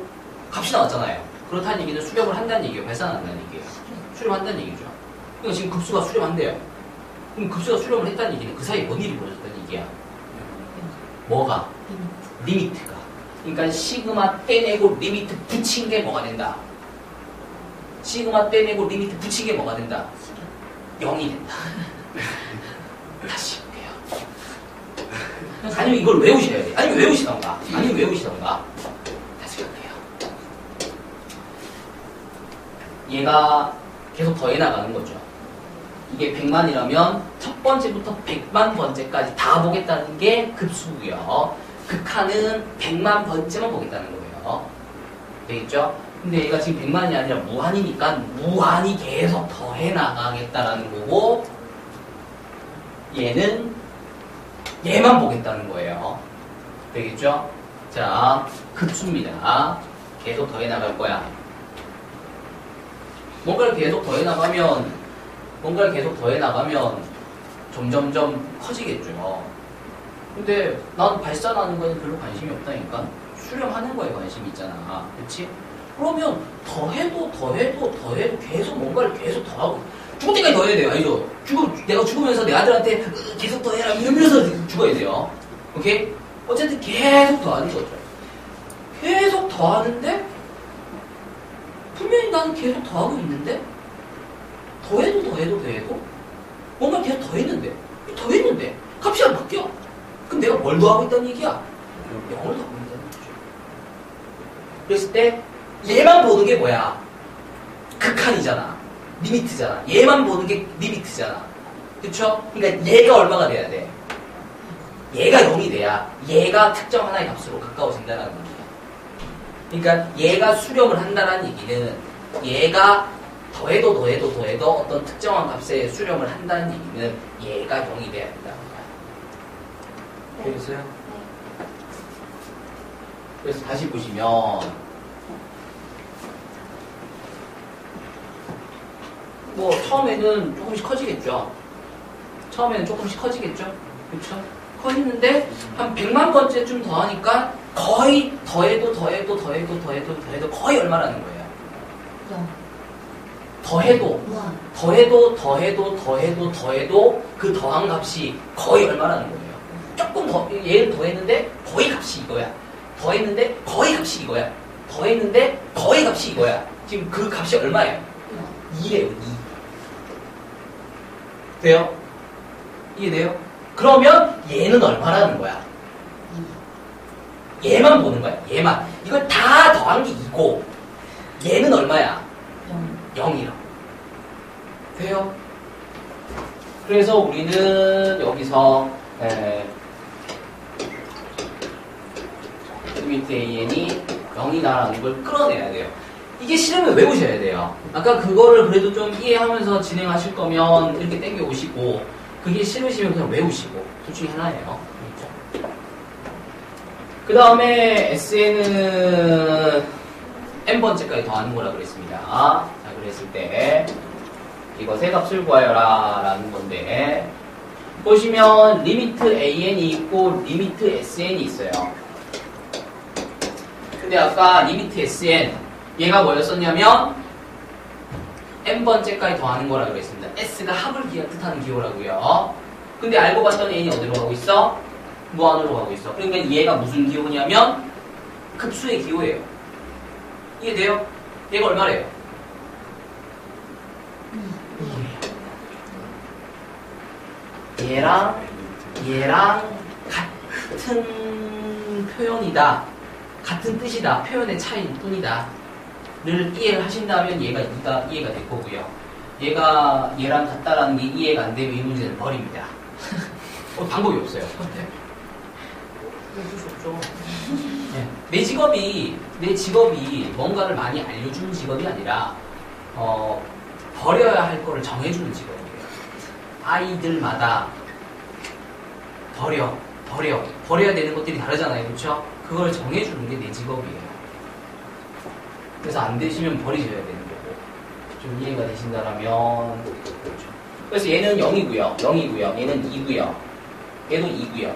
값이 나왔잖아요. 그렇다는 얘기는 수렴을 한다는 얘기예요. 발산한다는 얘기예요. 수렴한다는 얘기죠. 그러니까 지금 급수가 수렴한대요. 그럼 급수가 수렴을 했다는 얘기는 그 사이에 뭔 일이 벌어졌다는 얘기야? 뭐가? 리미트가. 그러니까 시그마 떼내고 리미트 붙인 게 뭐가 된다? 시그마 떼내고 리미트 붙인 게 뭐가 된다? 0이 된다. 다시 볼게요. 아니면 이걸 외우셔야 돼. 아니면 외우시던가. 다시 갈게요. 얘가 계속 더해나가는 거죠. 이게 100만이라면 첫 번째부터 100만 번째까지 다 보겠다는 게 급수고요. 극한은 100만 번째만 보겠다는 거예요. 되겠죠? 근데 얘가 지금 100만이 아니라 무한이니까 무한히 계속 더해나가겠다라는 거고, 얘는 얘만 보겠다는 거예요. 되겠죠? 자, 급수입니다. 계속 더해나갈 거야. 뭔가를 계속 더해나가면 점점점 커지겠죠. 근데 난 발산하는 거에 별로 관심이 없다니까. 수렴하는 거에 관심이 있잖아. 그렇지? 그러면 더해도 계속 뭔가를 계속 더하고 죽을 때까지 더해야 돼요. 알죠? 내가 죽으면서 내 아들한테 계속 더해라 이러면서 죽어야 돼요. 오케이? 어쨌든 계속 더하는 거죠. 계속 더하는데 분명히 나는 계속 더하고 있는데 더해도 뭔가 계속 더했는데 값이 안 바뀌어. 그럼 내가 뭘 더하고 있다는 얘기야? 0을 더하고 있다는 그랬을 때 얘만 보는 게 뭐야? 극한이잖아. 리미트잖아. 얘만 보는 게 리미트잖아. 그쵸? 그러니까 얘가 얼마가 돼야 돼? 얘가 0이 돼야 얘가 특정 하나의 값으로 가까워진다는 얘기야. 그러니까 얘가 수렴을 한다는 얘기는 얘가 더해도 어떤 특정한 값에 수렴을 한다는 얘기는 얘가 0이 돼야 된다는 거야. 되겠어요? 네. 그래서 다시 보시면 뭐 처음에는 조금씩 커지겠죠. 처음에는 조금씩 커지겠죠. 그렇죠? 커지는데 한 100만 번째쯤 더 하니까 거의 더해도 거의 얼마라는 거예요. 더해도 그 더한 값이 거의 얼마라는 거예요. 조금 더 얘를 더했는데 거의 값이 이거야. 더했는데 거의 값이 이거야. 더했는데 거의 값이 이거야. 지금 그 값이 얼마예요? 2예요. 2. 돼요? 이해돼요? 그러면 얘는 얼마라는 거야? 얘만 보는 거야. 얘만. 이걸 다 더한 게 2고 얘는 얼마야? 0이라. 돼요? 그래서 우리는 여기서 리미트 AN이 0이다라는 걸 끌어내야 돼요. 이게 싫으면 외우셔야 돼요. 아까 그거를 그래도 좀 이해하면서 진행하실 거면 이렇게 땡겨 오시고 그게 싫으시면 그냥 외우시고 둘 중에 하나예요. 그 다음에 SN은 n번째까지 더하는 거라 그랬습니다. 자, 그랬을 때 이거 세 값을 구하여라 라는 건데 보시면 리미트 AN이 있고 리미트 SN이 있어요. 근데 아까 리미트 SN 얘가 뭐였었냐면 n번째까지 더하는 거라 그랬습니다. S가 합을 뜻하는 기호라고요. 근데 알고 봤더니 N이 어디로 가고 있어? 무한으로 가고 있어. 그러니까 얘가 무슨 기호냐면 급수의 기호예요. 이해돼요? 얘가 얼마래요? 얘랑 같은 표현이다. 같은 뜻이다. 표현의 차이일 뿐이다. 를 이해를 하신다면 얘가 이해가 될 거고요. 얘가 얘랑 같다라는 게 이해가 안 되면 이 문제는 버립니다. 방법이 없어요. 어쩔 수 없죠. 네. 내 직업이 뭔가를 많이 알려주는 직업이 아니라 버려야 할 거를 정해주는 직업이에요. 아이들마다 버려야 되는 것들이 다르잖아요. 그렇죠? 그걸 정해주는 게 내 직업이에요. 그래서 안 되시면 버리셔야 되는 거고. 좀 이해가 되신다라면 그렇죠. 그래서 얘는 0이고요. 얘는 2고요. 얘도 2고요.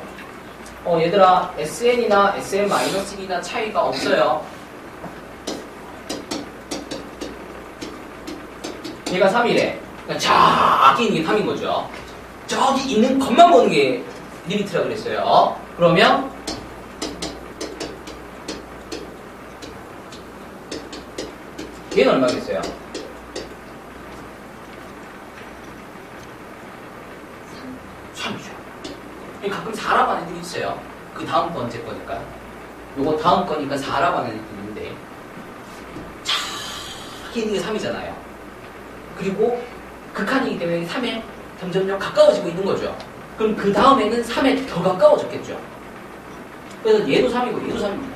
얘들아 SN이나 SN-1이나 차이가 없어요. 얘가 3이래. 그러니까 저기 있는 게 3인 거죠. 저기 있는 것만 보는 게 리미트라고 그랬어요. 그러면 얘는 얼마겠어요? 3이죠. 가끔 4라고 하는 애들이 있어요. 그 다음 번째 거니까. 요거 다음 거니까 4라고 하는 애들이 있는데 저기 있는 게 3이잖아요. 그리고 극한이기 때문에 3에 점점 가까워지고 있는 거죠. 그럼 그 다음에는 3에 더 가까워졌겠죠. 그래서 얘도 3이고 얘도 3입니다.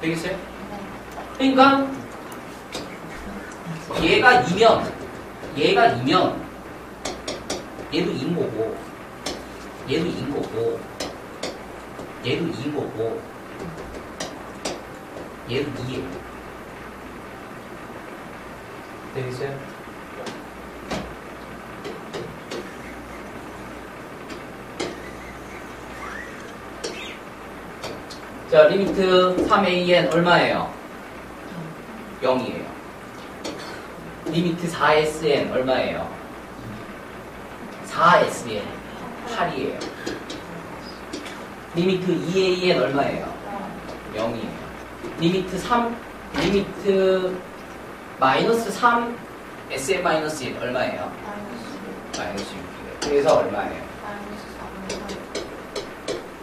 되겠어요? 그러니까 얘가 2면 얘도 2인 거고 얘도 2인 거고 얘도 2인 거고 얘도 2예요. 되겠어요? 자, 리미트 3AN 얼마예요? 0이에요. 리미트 4SN 얼마예요? 4SN 8이에요. 리미트 2AN 얼마예요? 0이에요. 리미트 마이너스 3 SN-1 얼마예요? 마이너스 6이에요. 그래서 얼마예요?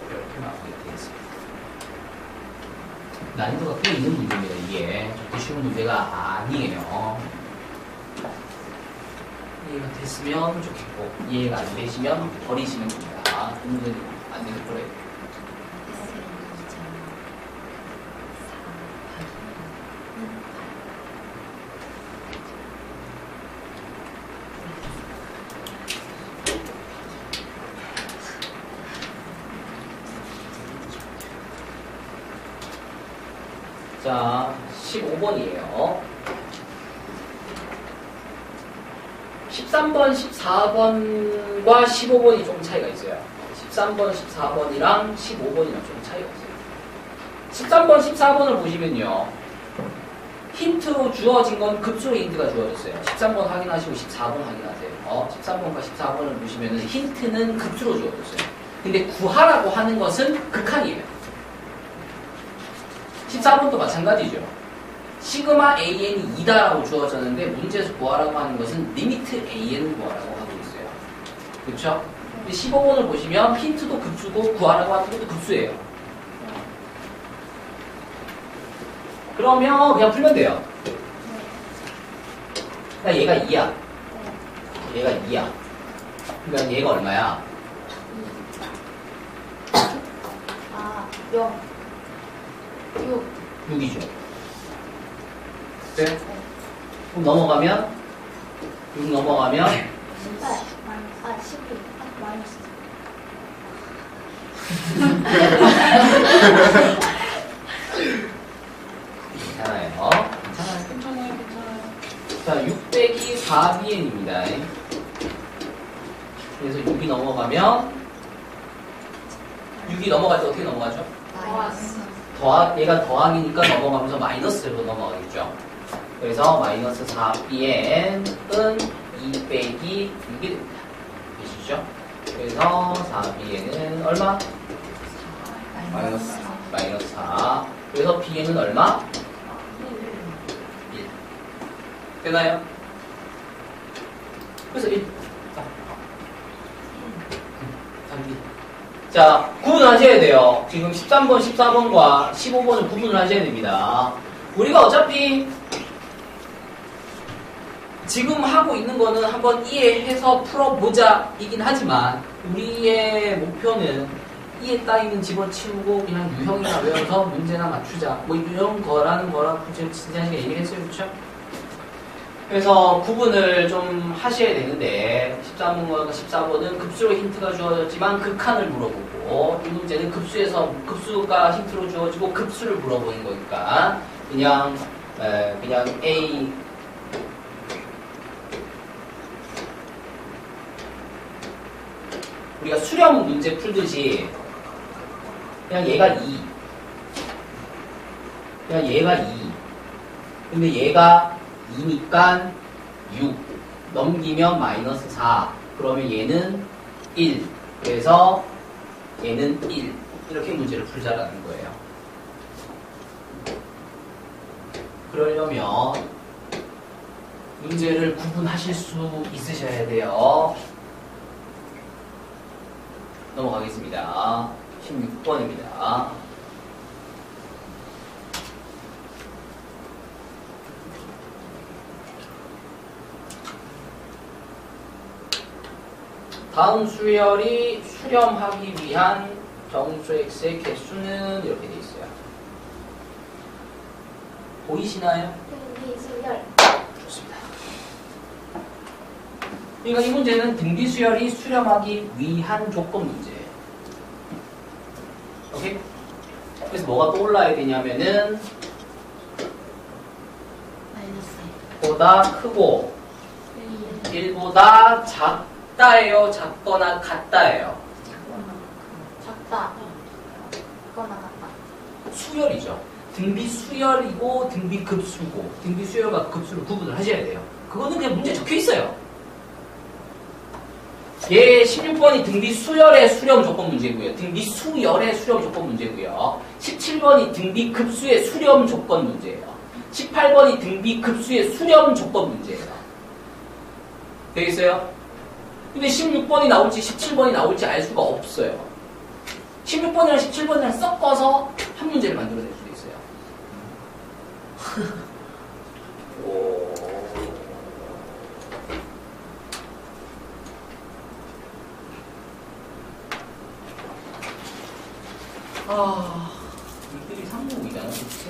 이렇게 나오게 되어 있습니다. 난이도가 꽤 있는 문제입니다. 이게 절대 쉬운 문제가 아니에요. 이해가 됐으면 좋겠고 이해가 안 되시면 버리시면 됩니다. 이 문제는 안 되는 거래요. 자, 15번이에요. 13번, 14번과 15번이 좀 차이가 있어요. 13번, 14번이랑 15번이랑 좀 차이가 있어요. 13번, 14번을 보시면요. 힌트로 주어진 건 급수로 힌트가 주어졌어요. 13번 확인하시고 14번 확인하세요. 13번과 14번을 보시면 힌트는 급수로 주어졌어요. 근데 구하라고 하는 것은 극한이에요. 14번도 마찬가지죠. 시그마 AN이 2다라고 주어졌는데 문제에서 구하라고 하는 것은 리미트 AN을 구하라고 하고 있어요. 그렇죠? 15번을 보시면 힌트도 급수고 구하라고 하는 것도 급수예요. 그러면 그냥 풀면 돼요. 그러니까 얘가 2야. 얘가 2야. 그러니까 얘가 얼마야? 0. 6. 6이죠. 네? 그럼 넘어가면 6 넘어가면 18. 12. 마이너스. 괜찮아요. 괜찮아요. 자, 6 빼기 4bn입니다. 그래서 6이 넘어가면 6이 넘어갈 때 어떻게 넘어가죠? 얘가 더하기니까 넘어가면서 마이너스로 넘어가겠죠. 그래서 마이너스 4bn은 2 빼기 6이 됩니다. 되시죠? 그래서 4bn은 얼마? 마이너스 4. 그래서 bn은 얼마? 1. 되나요? 그래서 1. 자, 구분을 하셔야 돼요. 지금 13번, 14번과 15번을 구분을 하셔야 됩니다. 우리가 어차피 지금 하고 있는 거는 한번 이해해서 풀어보자 이긴 하지만 우리의 목표는 이해 따위는 집어치우고 그냥 유형이나 외워서 문제나 맞추자 뭐 이런 거라는 거라고 진지하게 얘기를 했어요. 그렇죠? 그래서 구분을 좀 하셔야 되는데 13번과 14번은 급수로 힌트가 주어졌지만 극한을 물어보고 이 문제는 급수가 힌트로 주어지고 급수를 물어보는 거니까 그냥 A 우리가 수렴 문제 풀듯이 그냥 얘가 2 그냥 얘가 2 근데 얘가 2니까 6 넘기면 마이너스 4 그러면 얘는 1 그래서 얘는 1 이렇게 문제를 풀자라는 거예요. 그러려면 문제를 구분하실 수 있으셔야 돼요. 넘어가겠습니다. 16번입니다. 다음 수열이 수렴하기 위한 정수 x의 개수는 이렇게 되어 있어요. 보이시나요? 등비수열. 좋습니다. 그러니까 이 문제는 등비수열이 수렴하기 위한 조건 문제예요. 오케이? 그래서 뭐가 떠올라야 되냐면은 보다 크고 1보다 작다예요? 작거나 같다예요? 작다. 작거나 같다. 수열이죠. 등비 수열이고 등비 급수고 등비 수열과 급수를 구분을 하셔야 돼요. 그거는 그냥 문제에 적혀 있어요. 얘 16번이 등비 수열의 수렴 조건 문제고요. 등비 수열의 수렴 조건 문제고요. 17번이 등비 급수의 수렴 조건 문제예요. 18번이 등비 급수의 수렴 조건 문제예요. 되겠어요? 근데 16번이 나올지 17번이 나올지 알 수가 없어요. 16번이랑 17번이랑 섞어서 한 문제를 만들어낼 수도 있어요. 오. 이들이 상목이잖아, 그치?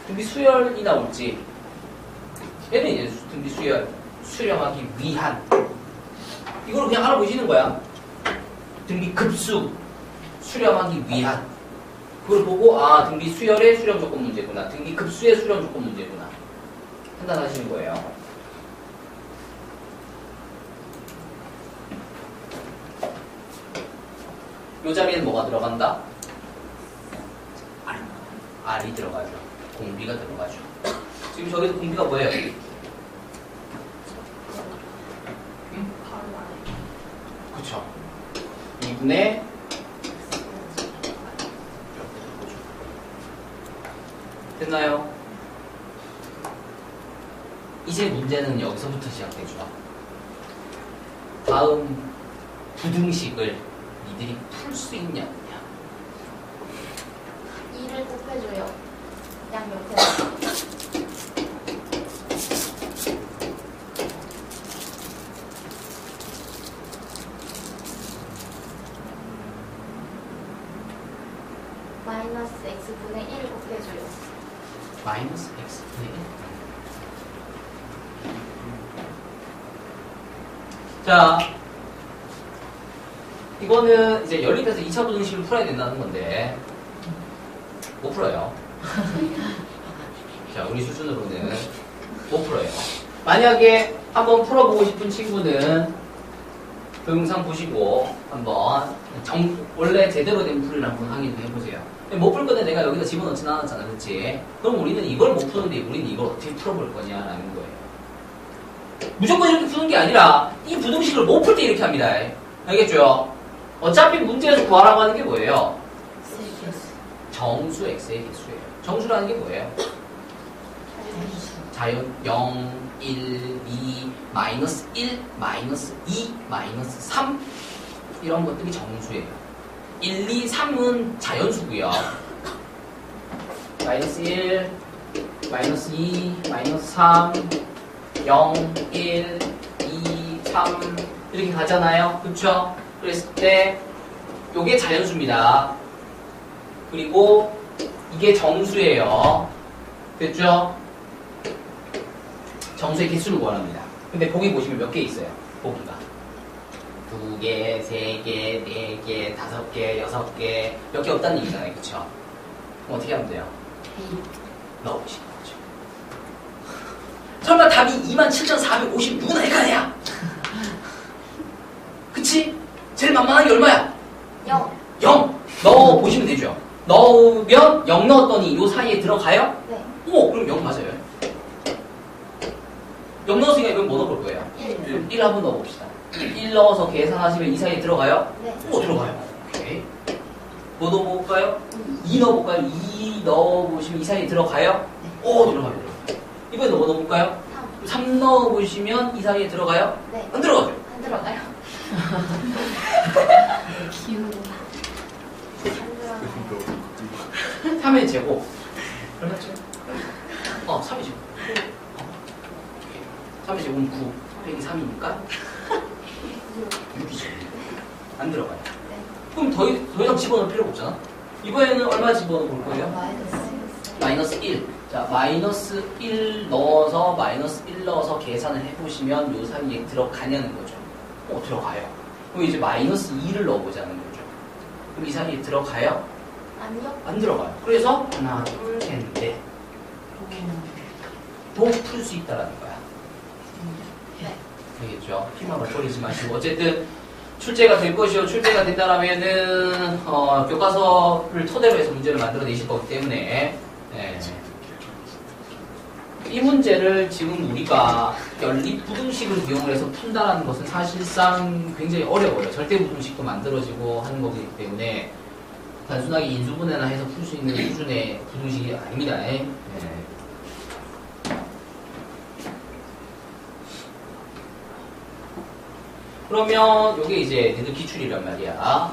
등비 수열이 나올지 얘는 이제 등비 수열 수렴하기 위한 이걸 그냥 알아보시는 거야. 등비 급수 수렴하기 위한 그걸 보고 아 등비 수열의 수렴 조건 문제구나 등비 급수의 수렴 조건 문제구나 판단하시는 거예요. 요 자리에는 뭐가 들어간다? R이 들어가죠. 공비가 들어가죠. 지금 저기도 공비가 뭐예요? 응? 그쵸. 2분의 됐나요? 이제 문제는 여기서부터 시작되죠. 다음 부등식을 니들이 풀 수 있냐 없냐. 2를 곱해줘요. 양 옆에. 마이너스 x분의 1 곱해줘요. 마이너스 x분의 1. 자, 이거는 이제 연립해서 2차 부등식을 풀어야 된다는 건데 못 풀어요. 자, 우리 수준으로는 못 풀어요. 만약에 한번 풀어보고 싶은 친구는 동영상 보시고 한번 원래 제대로 된 풀이를 한번 확인을 해보세요. 못 풀 건데 내가 여기다 집어넣진 않았잖아, 그렇지? 그럼 우리는 이걸 못 푸는데 우리는 이걸 어떻게 풀어볼 거냐라는 거예요. 무조건 이렇게 푸는 게 아니라 이 부등식을 못 풀 때 이렇게 합니다. 알겠죠? 어차피 문제에서 구하라고 하는 게 뭐예요? 정수 x의 개수예요. 정수라는 게 뭐예요? 자연 0, 1, 2, 마이너스 1, 마이너스 2, 마이너스 3 이런 것들이 정수예요. 1, 2, 3은 자연수고요. 마이너스 1, 마이너스 2, 마이너스 3, 0, 1, 2, 3 이렇게 가잖아요. 그쵸? 그랬을 때 요게 자연수입니다. 그리고 이게 정수예요. 됐죠? 정수의 개수를 구합니다. 근데 보기 보시면 몇 개 있어요? 보기가 2개, 3개, 4개, 5개, 6개 몇 개 없다는 얘기잖아요. 그쵸? 그럼 어떻게 하면 돼요? 넣어보시는 거죠. 설마 답이 27,456은 헷갈려. 그치? 제일 만만한 게 얼마야? 0. 0 넣어보시면 되죠. 넣으면 0 넣었더니 요 사이에 들어가요? 네. 오, 그럼 0 맞아요. 0 넣었으니까 이건 뭐 넣어볼 거예요? 1. 1 한번 넣어봅시다. 1 넣어서 계산하시면 이 사이에 들어가요? 네. 오, 들어가요. 오케이. 뭐 넣어볼까요? 2 넣어볼까요? 2 넣어보시면 이 사이에 들어가요? 오, 들어가요. 이번에 뭐 넣어볼까요? 3 넣어보시면 이 사이에 들어가요? 네. 안 들어가죠? 안 들어가요. 기운. 안 들어가요. 3의 제곱 얼마죠? 3의 제곱 3의 제곱은 9 빼기 3이니까 6이죠. 안 들어가요. 네. 그럼 더 이상 집어넣을 필요가 없잖아. 이번에는 얼마 집어넣어 볼 거예요? 마이너스 1. 자, 마이너스 1 넣어서 마이너스 1 넣어서 계산을 해보시면 요 사이에 들어가냐는 거죠. 들어가요. 그럼 이제 마이너스 2를 넣어보자는 거죠. 그럼 이 사이에 들어가요? 아니요. 안 들어가요. 그래서 하나, 둘, 셋, 넷. 더 풀 수 있다라는 거야. 네. 알겠죠? 희망을 버리지 마시고 어쨌든 출제가 될 것이요. 출제가 된다라면은 교과서를 토대로 해서 문제를 만들어내실 거기 때문에 네. 이 문제를 지금 우리가 연립부등식을 이용을 해서 푼다는 것은 사실상 굉장히 어려워요. 절대부등식도 만들어지고 하는 거기 때문에 단순하게 인수분해나 해서 풀 수 있는 수준의 부등식이 아닙니다. 네. 그러면 이게 이제 얘들 기출이란 말이야.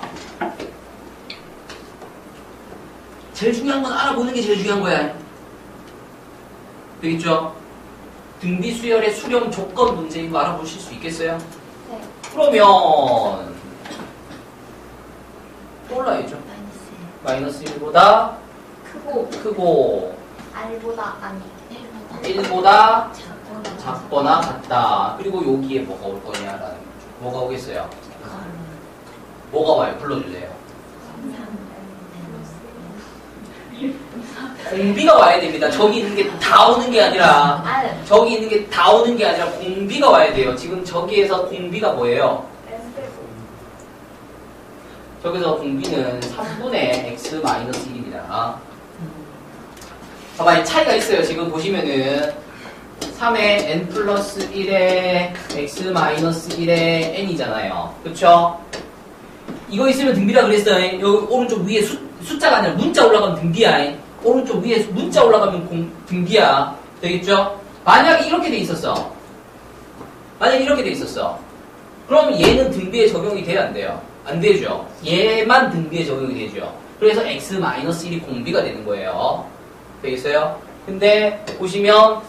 제일 중요한 건 알아보는 게 제일 중요한 거야. 되겠죠? 등비 수열의 수렴 조건 문제인 거 알아보실 수 있겠어요? 네. 그러면 몰라야죠. 마이너스 1보다 크고 R보다 아니 1보다 작거나 같다. 그리고 여기에 뭐가 올 거냐라는 거죠. 뭐가 오겠어요? 뭐가 와요? 불러주세요. 공비가 와야 됩니다. 저기 있는 게 다 오는 게 아니라 저기 있는 게 다 오는 게 아니라 공비가 와야 돼요. 지금 저기에서 공비가 뭐예요? 저기서 공비는 3분의 x-1입니다. 봐봐, 차이가 있어요. 지금 보시면은 3의 n 플러스 1의 x-1의 n이잖아요. 그쵸? 이거 있으면 등비라 그랬어요. 여기 오른쪽 위에 숫자가 아니라 문자 올라가면 등비야. 오른쪽 위에 문자 올라가면 등비야. 되겠죠? 만약에 이렇게 돼 있었어. 그럼 얘는 등비에 적용이 돼야 안 돼요? 안 되죠. 얘만 등비에 적용이 되죠. 그래서 x-1이 공비가 되는 거예요. 되겠어요? 근데 보시면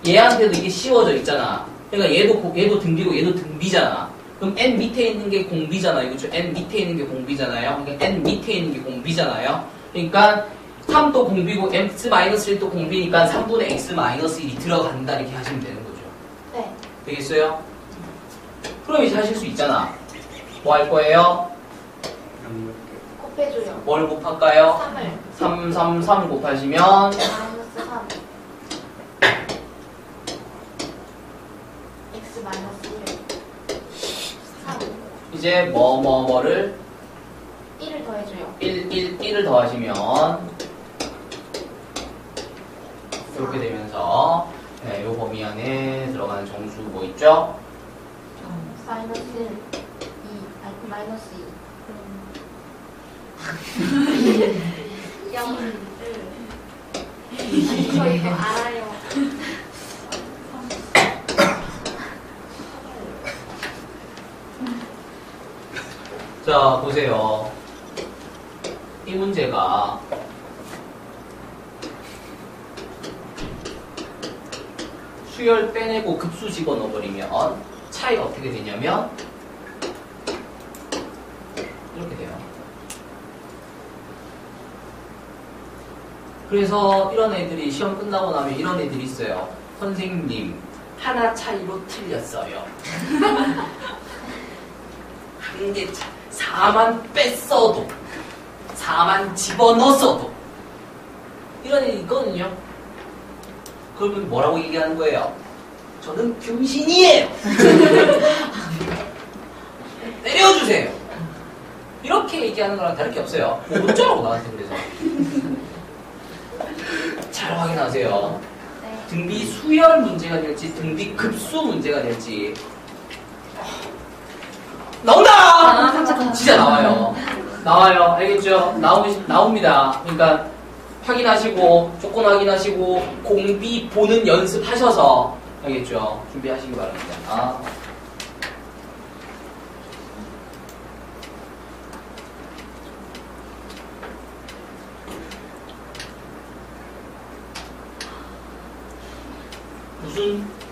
얘한테도 이게 씌워져 있잖아. 그러니까 얘도 등비고 얘도 등비잖아. 그럼 n 밑에 있는 게 공비잖아요. 그렇죠? n 밑에 있는 게 공비잖아요. 그러니까 n 밑에 있는 게 공비잖아요. 그러니까 3도 공비고 x-1도 공비니까 3분의 x-1이 들어간다 이렇게 하시면 되는 거죠. 네. 되겠어요? 그럼 이제 하실 수 있잖아. 뭐 할 거예요? 곱해줘요. 뭘 곱할까요? 3을 3 곱하시면 마이너스 3 x 마이너스 1 3 이제 뭐를 1을 더해줘요. 1을 더하시면 이렇게 되면서 네, 요 범위 안에 들어가는 정수 뭐 있죠? 마이너스 2 마이너스 2 0 저 이거 알아요. 자, 보세요. 이 문제가 수열 빼내고 급수 집어넣어버리면 차이가 어떻게 되냐면 이렇게 돼요. 그래서 이런 애들이 시험 끝나고 나면 이런 애들이 있어요. 선생님, 하나 차이로 틀렸어요. 한 개 4만 뺐어도 4만 집어넣었어도 이런 애들이 있거든요. 그러면 뭐라고 얘기하는 거예요? 저는 병신이에요. 때려주세요. 이렇게 얘기하는 거랑 다를 게 없어요. 뭐 어쩌라고 나한테 그래서. 잘 확인하세요. 네. 등비 수열 문제가 될지 등비 급수 문제가 될지 나온다! 진짜 나와요. 알겠죠? 나옵니다. 그러니까 확인하시고 조건 확인하시고 공비 보는 연습하셔서 알겠죠? 준비하시기 바랍니다.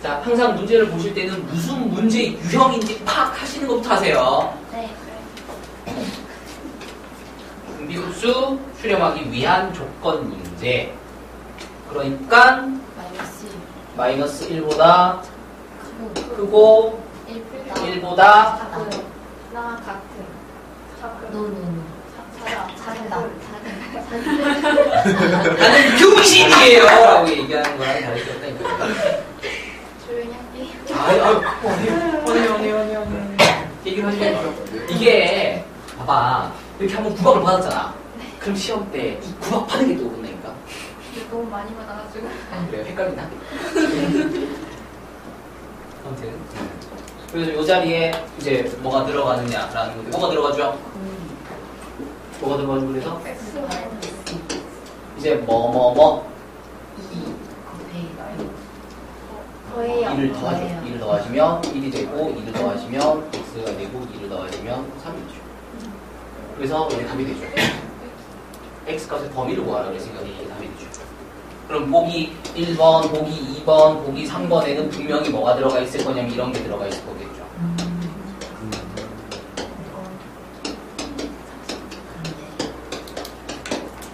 자, 항상 문제를 보실 때는 무슨 문제의 유형인지 파악하시는 것부터 하세요. 네. 등비급수 수렴하기 위한 조건 문제. 그러니까 마이너스 1보다 크고 1보다 나 같은 나는 병신이에요 라고 얘기하는 거랑 다를 게 없다니까. 조용히 할게요. 아니 얘기를 하시면 이게 봐봐 이렇게 한번 구박을 받았잖아. 그럼 시험 때 이 구박 받은 게 또 끝나니까 이게 너무 많이 받아가지고. 그래요? 헷갈리나? 아무튼 그래서 이 자리에 이제 뭐가 들어가느냐라는 건데 뭐가 들어가죠? 뭐가 들어가죠? 그래서 X 마이너스 이제 뭐 2 더해요. 2를 더하죠. 2를 더하시면 1이 되고 2를 더하시면 x가 되고 2를 더하시면 3이 되죠. 그래서 이게 답이 되죠. x 값의 범위를 구하라고 그랬으니까 이게 답이 되죠. 그럼 보기 1번, 보기 2번, 보기 3번에는 분명히 뭐가 들어가 있을 거냐면 이런 게 들어가 있을 거겠죠.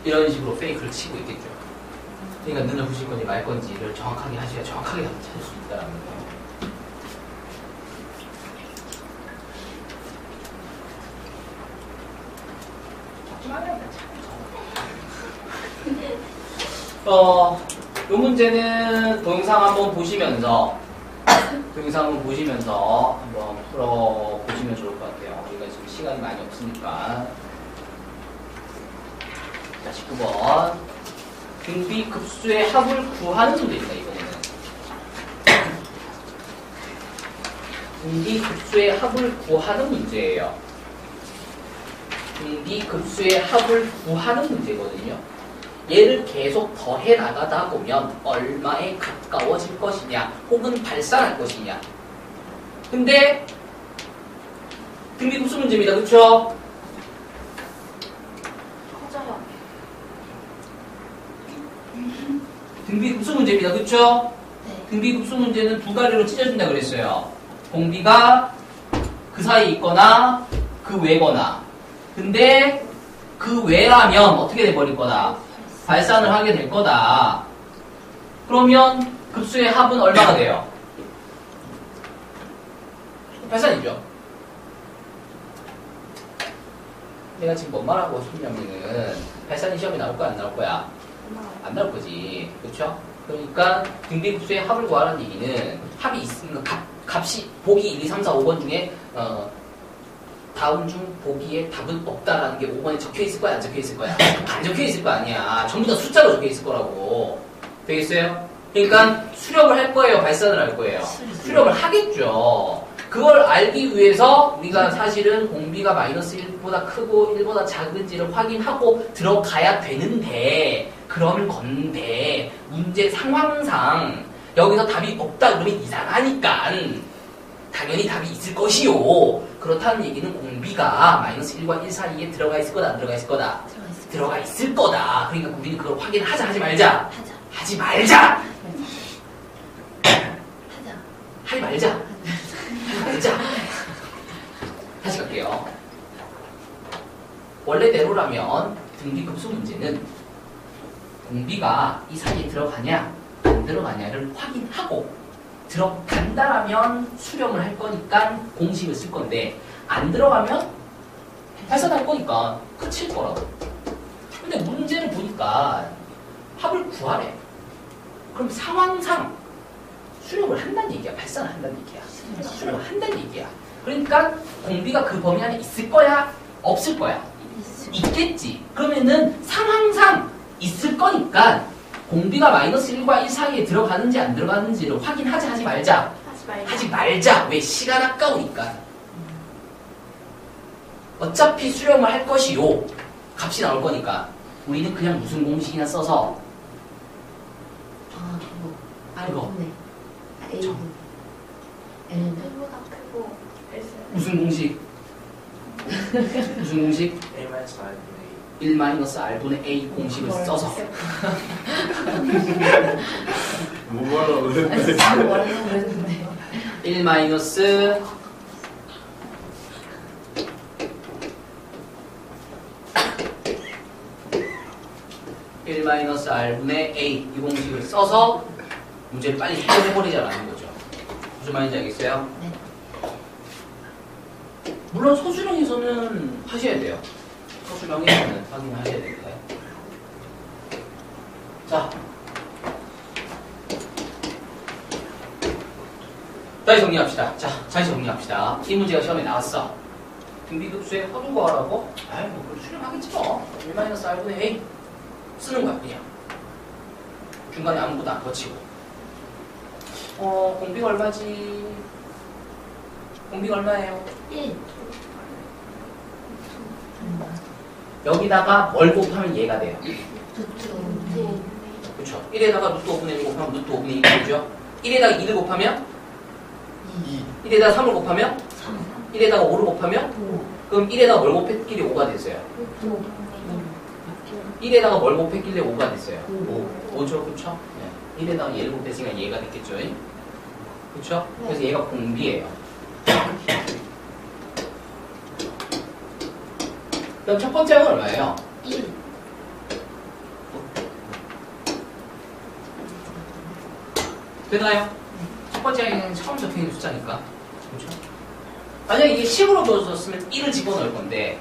이런 식으로 페이크를 치고 있겠죠. 그러니까 눈을 부실 건지 말 건지를 정확하게 하셔야 정확하게 답을 찾을 수 있다는 거예요. 이 문제는 동영상 한번 보시면서 한번 풀어보시면 좋을 것 같아요. 우리가 지금 시간이 많이 없으니까. 자, 19번. 등비급수의 합을 구하는 문제입니다, 이번에는. 등비급수의 합을 구하는 문제예요. 등비급수의 합을 구하는 문제거든요. 얘를 계속 더해 나가다 보면 얼마에 가까워질 것이냐 혹은 발산할 것이냐. 근데 등비급수 문제입니다. 그쵸? 커져요. 등비급수 문제입니다. 그쵸? 네. 등비급수 문제는 두 가지로 찢어진다 그랬어요. 공비가 그 사이에 있거나 그 외거나. 근데 그 외라면 어떻게 돼버릴 거다? 발산을 하게 될 거다. 그러면 급수의 합은 얼마가 돼요? 발산이죠. 내가 지금 뭔 말하고 싶냐면은 발산이 시험에 나올 거야 안 나올 거야? 안 나올 거지. 그렇죠? 그러니까 등비급수의 합을 구하라는 얘기는 합이 있으면 값이 보기 1, 2, 3, 4, 5번 중에 다음 중 보기에 답은 없다라는 게 5번에 적혀 있을 거야, 안 적혀 있을 거야? 안 적혀 있을 거 아니야. 전부 다 숫자로 적혀 있을 거라고. 되겠어요? 그러니까 수렴을 할 거예요, 발산을 할 거예요? 수렴을 하겠죠. 그걸 알기 위해서 우리가 사실은 공비가 마이너스 1보다 크고 1보다 작은지를 확인하고 들어가야 되는데, 그런 건데 문제 상황상 여기서 답이 없다 그러면 이상하니까 당연히 답이 있을 것이요. 그렇다는 얘기는 공비가 마이너스 1과 1 사이에 들어가 있을 거다, 안 들어가 있을 거다? 들어가 있을 거다. 그러니까 우리는 그걸 확인하자, 하지 말자? 하지 말자! 하지 말자! 다시 갈게요. 원래대로라면 등비급수 문제는 공비가 이 사이에 들어가냐 안 들어가냐를 확인하고 들어간다라면 수렴을 할 거니까 공식을 쓸 건데 안 들어가면 발산할 거니까 그칠 거라고. 근데 문제를 보니까 합을 구하래. 그럼 상황상 수렴을 한다는 얘기야, 발산을 한다는 얘기야. 수렴을 한다는 얘기야. 그러니까 공비가 그 범위 안에 있을 거야, 없을 거야? 있겠지. 그러면은 상황상 있을 거니까 공비가 마이너스 1과 1 사이에 들어가는지 안 들어가는지를 확인하자, 하지 말자? 하지 말자. 왜? 시간 아까우니까. 어차피 수렴을 할 것이요. 값이 나올 거니까. 우리는 그냥 무슨 공식이나 써서 그거. N보다 크고 무슨 공식? 무슨 공식? 1-R분의 A 공식을 써서 뭐라고 그랬는데 1 마이너스 R분의 A 이 공식을 써서 문제를 빨리 해결해버리자라는 거죠. 무슨 말인지 알겠어요? 네. 물론 소수령에서는 하셔야 돼요. 소수령에서는 확인하셔야 됩니다. 자, 다시 정리합시다. 자, 다시 정리합시다. 이 문제가 시험에 나왔어. 등비급수의 합을 구하라고? 아이, 뭐, 그걸 수렴하겠지 뭐. 1-R분의 A 쓰는 거야, 그냥. 중간에 아무것도 안 거치고. 공비가 얼마지? 공비가 얼마예요? 1. 여기다가 뭘 곱하면 얘가 돼요. 네. 그렇죠. 1에다가 루트 5분의 1 곱하면 루트 5분의 1이 되죠. 1에다가 2를 곱하면 1에다가 3을 곱하면 1에다가 5를 곱하면 그럼 1에다가 뭘 곱했길래 5가 됐어요. 1에다가 뭘 곱했길래 5가 됐어요. 5죠. 그렇죠? 네. 1에다가 얘를 곱했으니까 얘가 됐겠죠. 그렇죠? 네. 그래서 얘가 공비예요. 그럼 첫 번째 항은 얼마예요? 1. 되나요? 첫 번째 항은 처음 적혀있는 숫자니까. 그렇죠? 만약에 이게 10으로 주어졌으면 1을 집어넣을 건데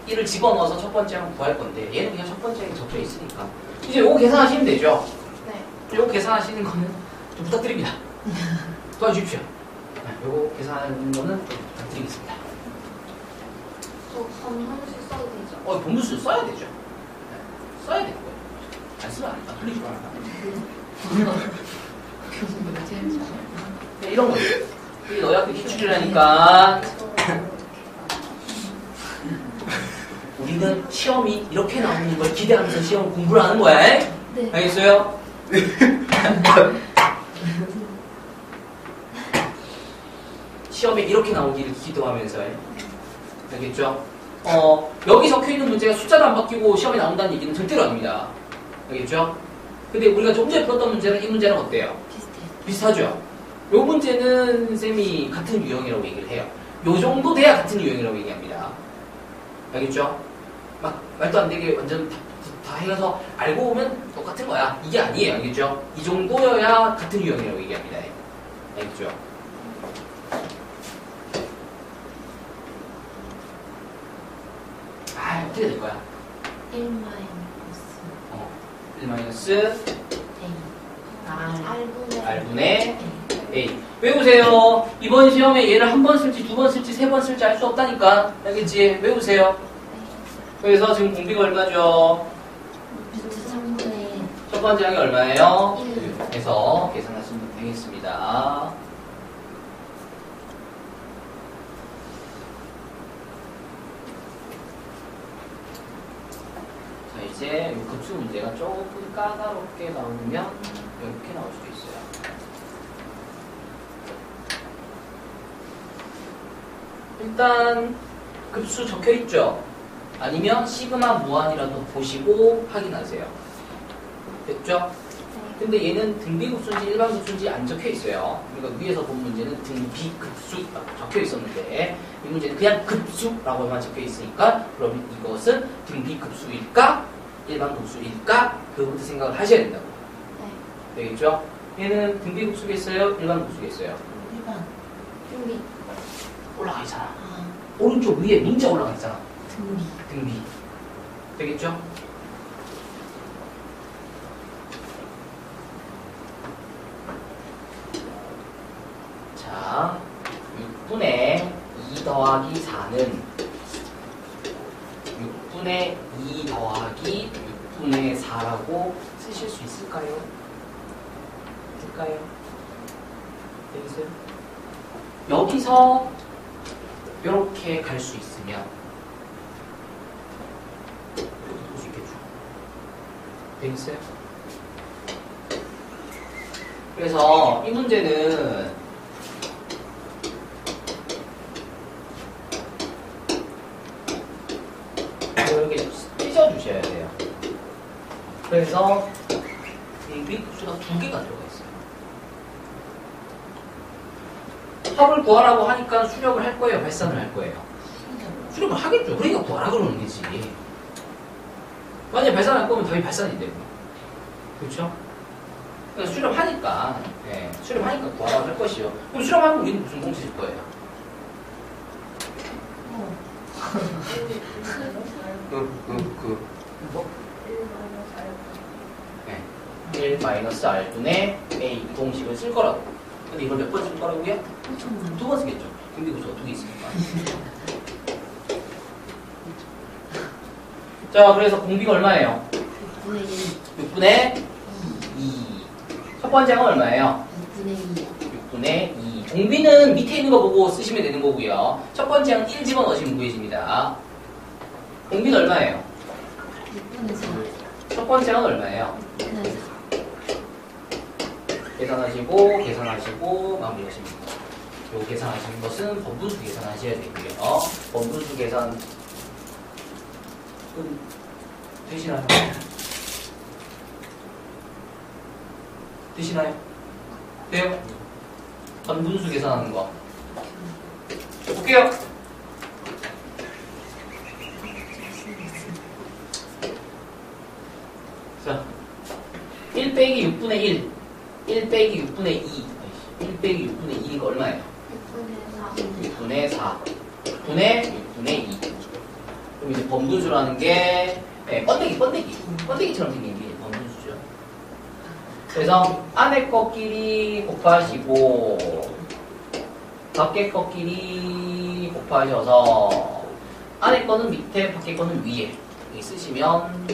1을 집어넣어서 첫 번째 항 구할 건데 얘는 그냥 첫 번째 항에 적혀있으니까 이제 요거 계산하시면 되죠? 네. 요거 계산하시는 거는 좀 부탁드립니다. 도와주십시오. 요거 계산하는 거는 좀 부탁드리겠습니다. 저 검문수 써도 되죠? 본문수 써야 되죠. 네, 써야 되는 거예요. 안 쓰면 안 틀리지도 않아. 네, 이런 거예요. 이게 너희 학교 기출이라니까. 우리는 시험이 이렇게 나오는 걸 기대하면서 시험 공부를 하는 거야. 네. 알겠어요? 시험에 이렇게 나오기를 기도하면서 알겠죠? 여기 적혀있는 문제가 숫자도 안 바뀌고 시험에 나온다는 얘기는 절대로 아닙니다. 알겠죠? 근데 우리가 좀 전에 풀었던 문제랑 이 문제는 어때요? 비슷하죠? 요 문제는 쌤이 같은 유형이라고 얘기를 해요. 요 정도 돼야 같은 유형이라고 얘기합니다. 알겠죠? 막 말도 안 되게 완전 다 해서 알고 보면 똑같은 거야. 이게 아니에요. 알겠죠? 이 정도여야 같은 유형이라고 얘기합니다. 알겠죠? 어떻게 될 거야? 1 마이너스 1 R분의 A. 외우세요. 이번 시험에 얘를 한 번 쓸지, 두 번 쓸지, 세 번 쓸지 알 수 없다니까. 알겠지? 외우세요. 그래서 지금 공비가 얼마죠? 루트 3분의 첫 번째 항이 얼마예요? 1. 해서 계산하시면 되겠습니다. 자, 이제 이 급수 문제가 조금 까다롭게 나오면 이렇게 나올 수도 있어요. 일단 급수 적혀있죠? 아니면 시그마 무한이라도 보시고 확인하세요. 됐죠? 근데 얘는 등비급수인지 일반급수인지 안 적혀있어요. 그러니까 위에서 본 문제는 등비급수라고 적혀있었는데 이 문제는 그냥 급수라고만 적혀있으니까 그러면 이것은 등비급수일까? 일반급수일까? 그것부터 생각을 하셔야 된다고. 네. 되겠죠? 얘는 등비급수겠어요? 일반급수겠어요? 일반. 준비. 올라가 있잖아. 아, 오른쪽 위에 문자 올라가 있잖아. 등비. 등비. 되겠죠? 자, 6분의 2 더하기 4는 6분의 2 더하기 6분의 4라고 쓰실 수 있을까요? 있을까요? 되겠어요? 여기서 이렇게 갈 수 있으면 이렇게 볼 수 있겠죠? 되겠어요? 그래서 이 문제는 이렇게 찢어주셔야 돼요. 그래서 이 미급수가 2개가 들어가 있어요. 합을 구하라고 하니까 수력을 할 거예요? 발산을 할 거예요? 수력을 하겠죠. 그러니까 구하라 그러는 거지. 만약에 발산할 거면 답이 발산인데. 그렇죠? 그러니까 수렴하니까, 네, 수렴하니까 구하라고 할 것이요. 그럼 수렴하면 우리는 무슨 공식 줄 거예요? 뭐? 1-R분의 A 이 공식을 쓸 거라고. 근데 이걸 몇 번 쓸 거라고요? 2번 쓰겠죠. 근데 이거 2개 있으니까. 자, 그래서 공비가 얼마예요? 6분의 2. 첫 번째 항은 얼마예요? 6분의 2. 6분의 2. 공비는 밑에 있는 거 보고 쓰시면 되는 거고요. 첫 번째 항 1 집어넣으시면 구해집니다. 공비는 얼마예요? 6분의 4. 첫 번째 항은 얼마예요? 6분의 4. 계산하시고 마무리하십니다. 요 계산하시는 것은 번분수 계산하셔야 되고요. 번분수 계산 되시나요? 되시나요? 돼요? 번분수 계산하는 거. 자, 볼게요. 자, 1 빼기 6분의 1. 1 빼기 6분의 2. 1 빼기 6분의 2가 얼마예요? 6분의 4. 6분의 2. 그럼 이제 번분수라는 게, 네, 번데기처럼 생긴 게 번분수죠. 그래서 안에 거끼리 곱하시고, 밖에 거끼리 곱하셔서, 안에 거는 밑에, 밖에 거는 위에. 여기 쓰시면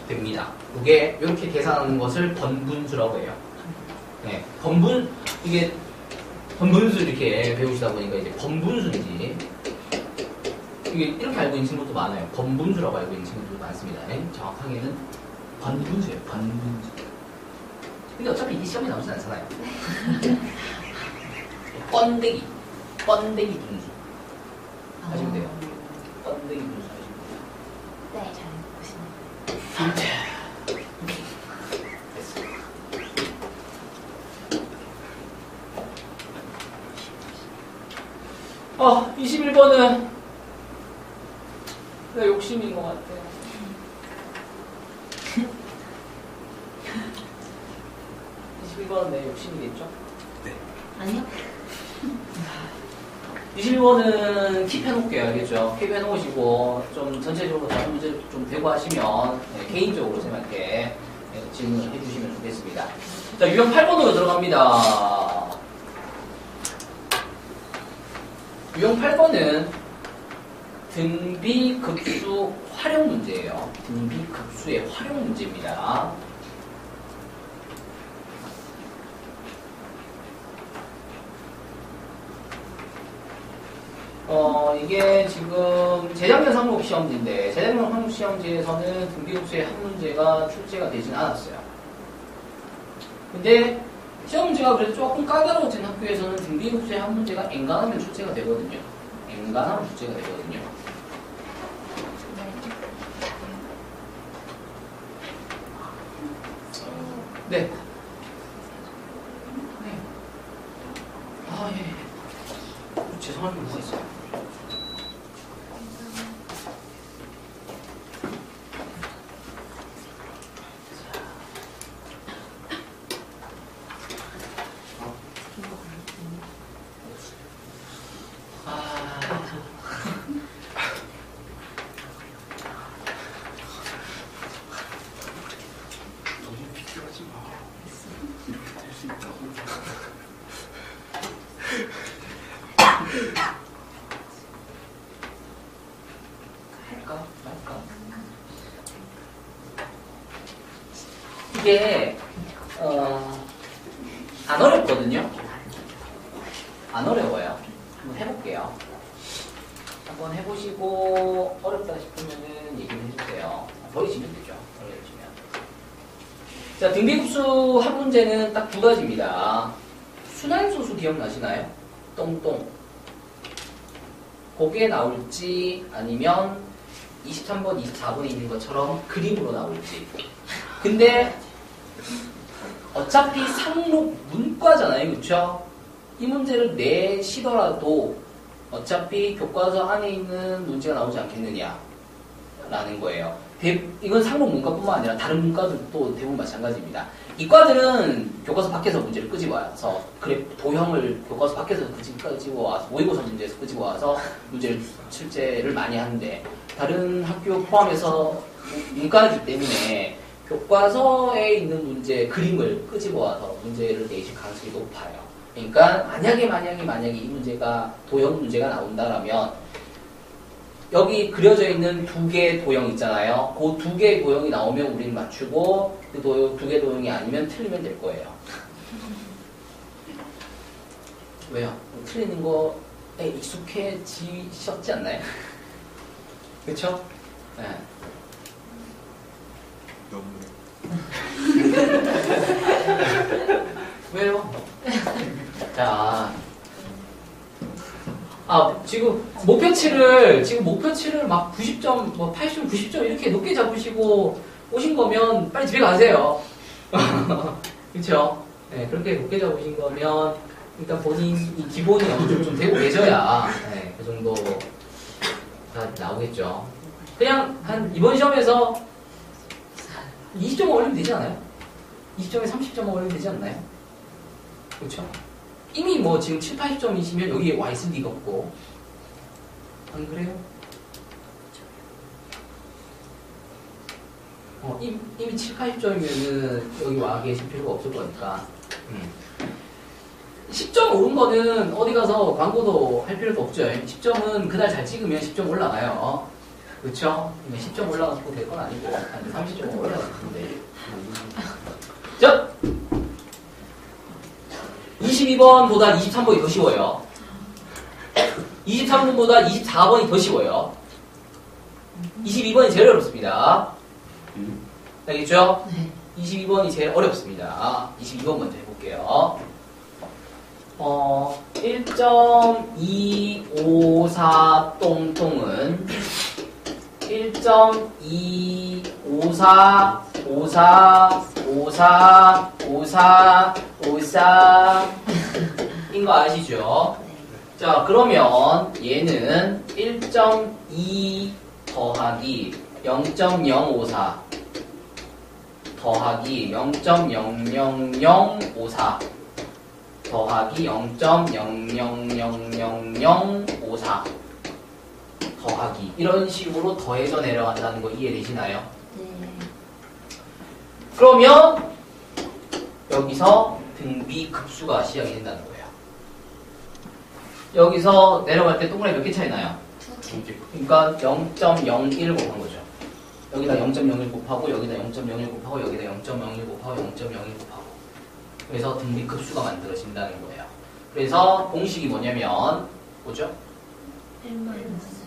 됩니다. 이게 이렇게 계산하는 것을 번분수라고 해요. 네, 이게 번분수 이렇게 배우시다 보니까 이제 번분수인지 이게 이렇게 알고 있는 친구도 많아요. 번분수라고 알고 있는 친구도 많습니다. 네? 정확하게는 번분수예요. 번분수. 근데 어차피 이 시험에 나오진 않잖아요. 번데기 분수 하시면 돼요. 번데기 분수 하시면 돼요. 네, 잘 보시네요. 됐어. 21번은 내 욕심인 것 같아요. 내 욕심이겠죠? 네. 아니요. 21번은 킵해놓을게요. 알겠죠? 킵해놓으시고 좀 전체적으로 다른 문제 좀 대고 하시면 네, 개인적으로 생각해 질문을 해주시면 좋겠습니다. 자, 유형 8번으로 들어갑니다. 유형 8번은 등비급수 활용 문제예요. 등비급수의 활용 문제입니다. 이게 지금 재작년 상록시험지인데 재작년 상록시험지에서는 등비급수의 한 문제가 출제가 되진 않았어요. 근데 시험 문제가 그래도 조금 까다로워진 학교에서는 등비급수의 한 문제가 엔간하면 출제가 되거든요. 엔간하면 출제가 되거든요. 네. 네. 아, 예. 죄송한 게 뭐가 있어요? 이게 안 어렵거든요. 안 어려워요. 한번 해볼게요. 한번 해보시고 어렵다 싶으면은 얘기를 해주세요. 버리시면 되죠. 어려우시면. 자, 등비급수 한 문제는 딱 두 가지입니다. 순환소수 기억나시나요? 똥똥. 그게 나올지 아니면 23번, 24번에 있는 것처럼 그림으로 나올지. 근데 어차피 상록 문과잖아요. 그쵸? 이 문제를 내시더라도 어차피 교과서 안에 있는 문제가 나오지 않겠느냐 라는 거예요. 이건 상록 문과뿐만 아니라 다른 문과들도 대부분 마찬가지입니다. 이과들은 교과서 밖에서 문제를 끄집어와서 도형을 교과서 밖에서 끄집어와서 모의고사 문제에서 끄집어와서 문제를 출제를 많이 하는데 다른 학교 포함해서 문과이기 때문에 교과서에 있는 문제 그림을 끄집어와서 문제를 내실 가능성이 높아요. 그러니까 만약에 이 문제가 도형 문제가 나온다라면 여기 그려져 있는 두 개의 도형 있잖아요. 그 두 개의 도형이 나오면 우리는 맞추고 그 두 개의 도형이 아니면 틀리면 될 거예요. 왜요? 틀리는 거에 익숙해지셨지 않나요? 그쵸? 네. 너무 왜요? 자, 지금 목표치를 막 90점, 뭐 80점, 90점 이렇게 높게 잡으시고 오신 거면 빨리 집에 가세요. 그쵸? 네, 그렇게 높게 잡으신 거면 일단 본인이 기본이 어느 정도 좀 되고 계셔야 네, 그 정도 다 나오겠죠. 그냥 한 이번 시험에서 20점 올리면 되지 않아요? 20점에 30점 올리면 되지 않나요? 그렇죠? 이미 뭐 지금 7, 80점이시면 여기에 와 있을 리가 없고 안 그래요? 이미 7, 80점이면은 여기 와 계실 필요가 없을 거니까 10점 오른 거는 어디 가서 광고도 할 필요도 없죠. 10점은 그날 잘 찍으면 10점 올라가요. 그렇죠? 10점 올라가고 될 건 아니고 한 30점 올라가는데 자! 22번보다 23번이 더 쉬워요. 23번보다 24번이 더 쉬워요. 22번이 제일 어렵습니다. 알겠죠? 네. 22번이 제일 어렵습니다. 22번 먼저 해볼게요. 1.254 똥똥은 1.254 인 거 아시죠? 자, 그러면 얘는 1.2 더하기 0.054 더하기 0.00054 더하기 0.0000054 더하기 이런 식으로 더해져 내려간다는 거 이해되시나요? 네. 그러면 여기서 등비급수가 시작이 된다는 거예요. 여기서 내려갈 때 동그라미 몇 개 차이 나요? 그러니까 0.01 곱한 거죠. 여기다 0.01 곱하고 여기다 0.01 곱하고 여기다 0.01 곱하고 0.01 곱하고 그래서 등비급수가 만들어진다는 거예요. 그래서 공식이 뭐냐면 뭐죠? 1 마이너스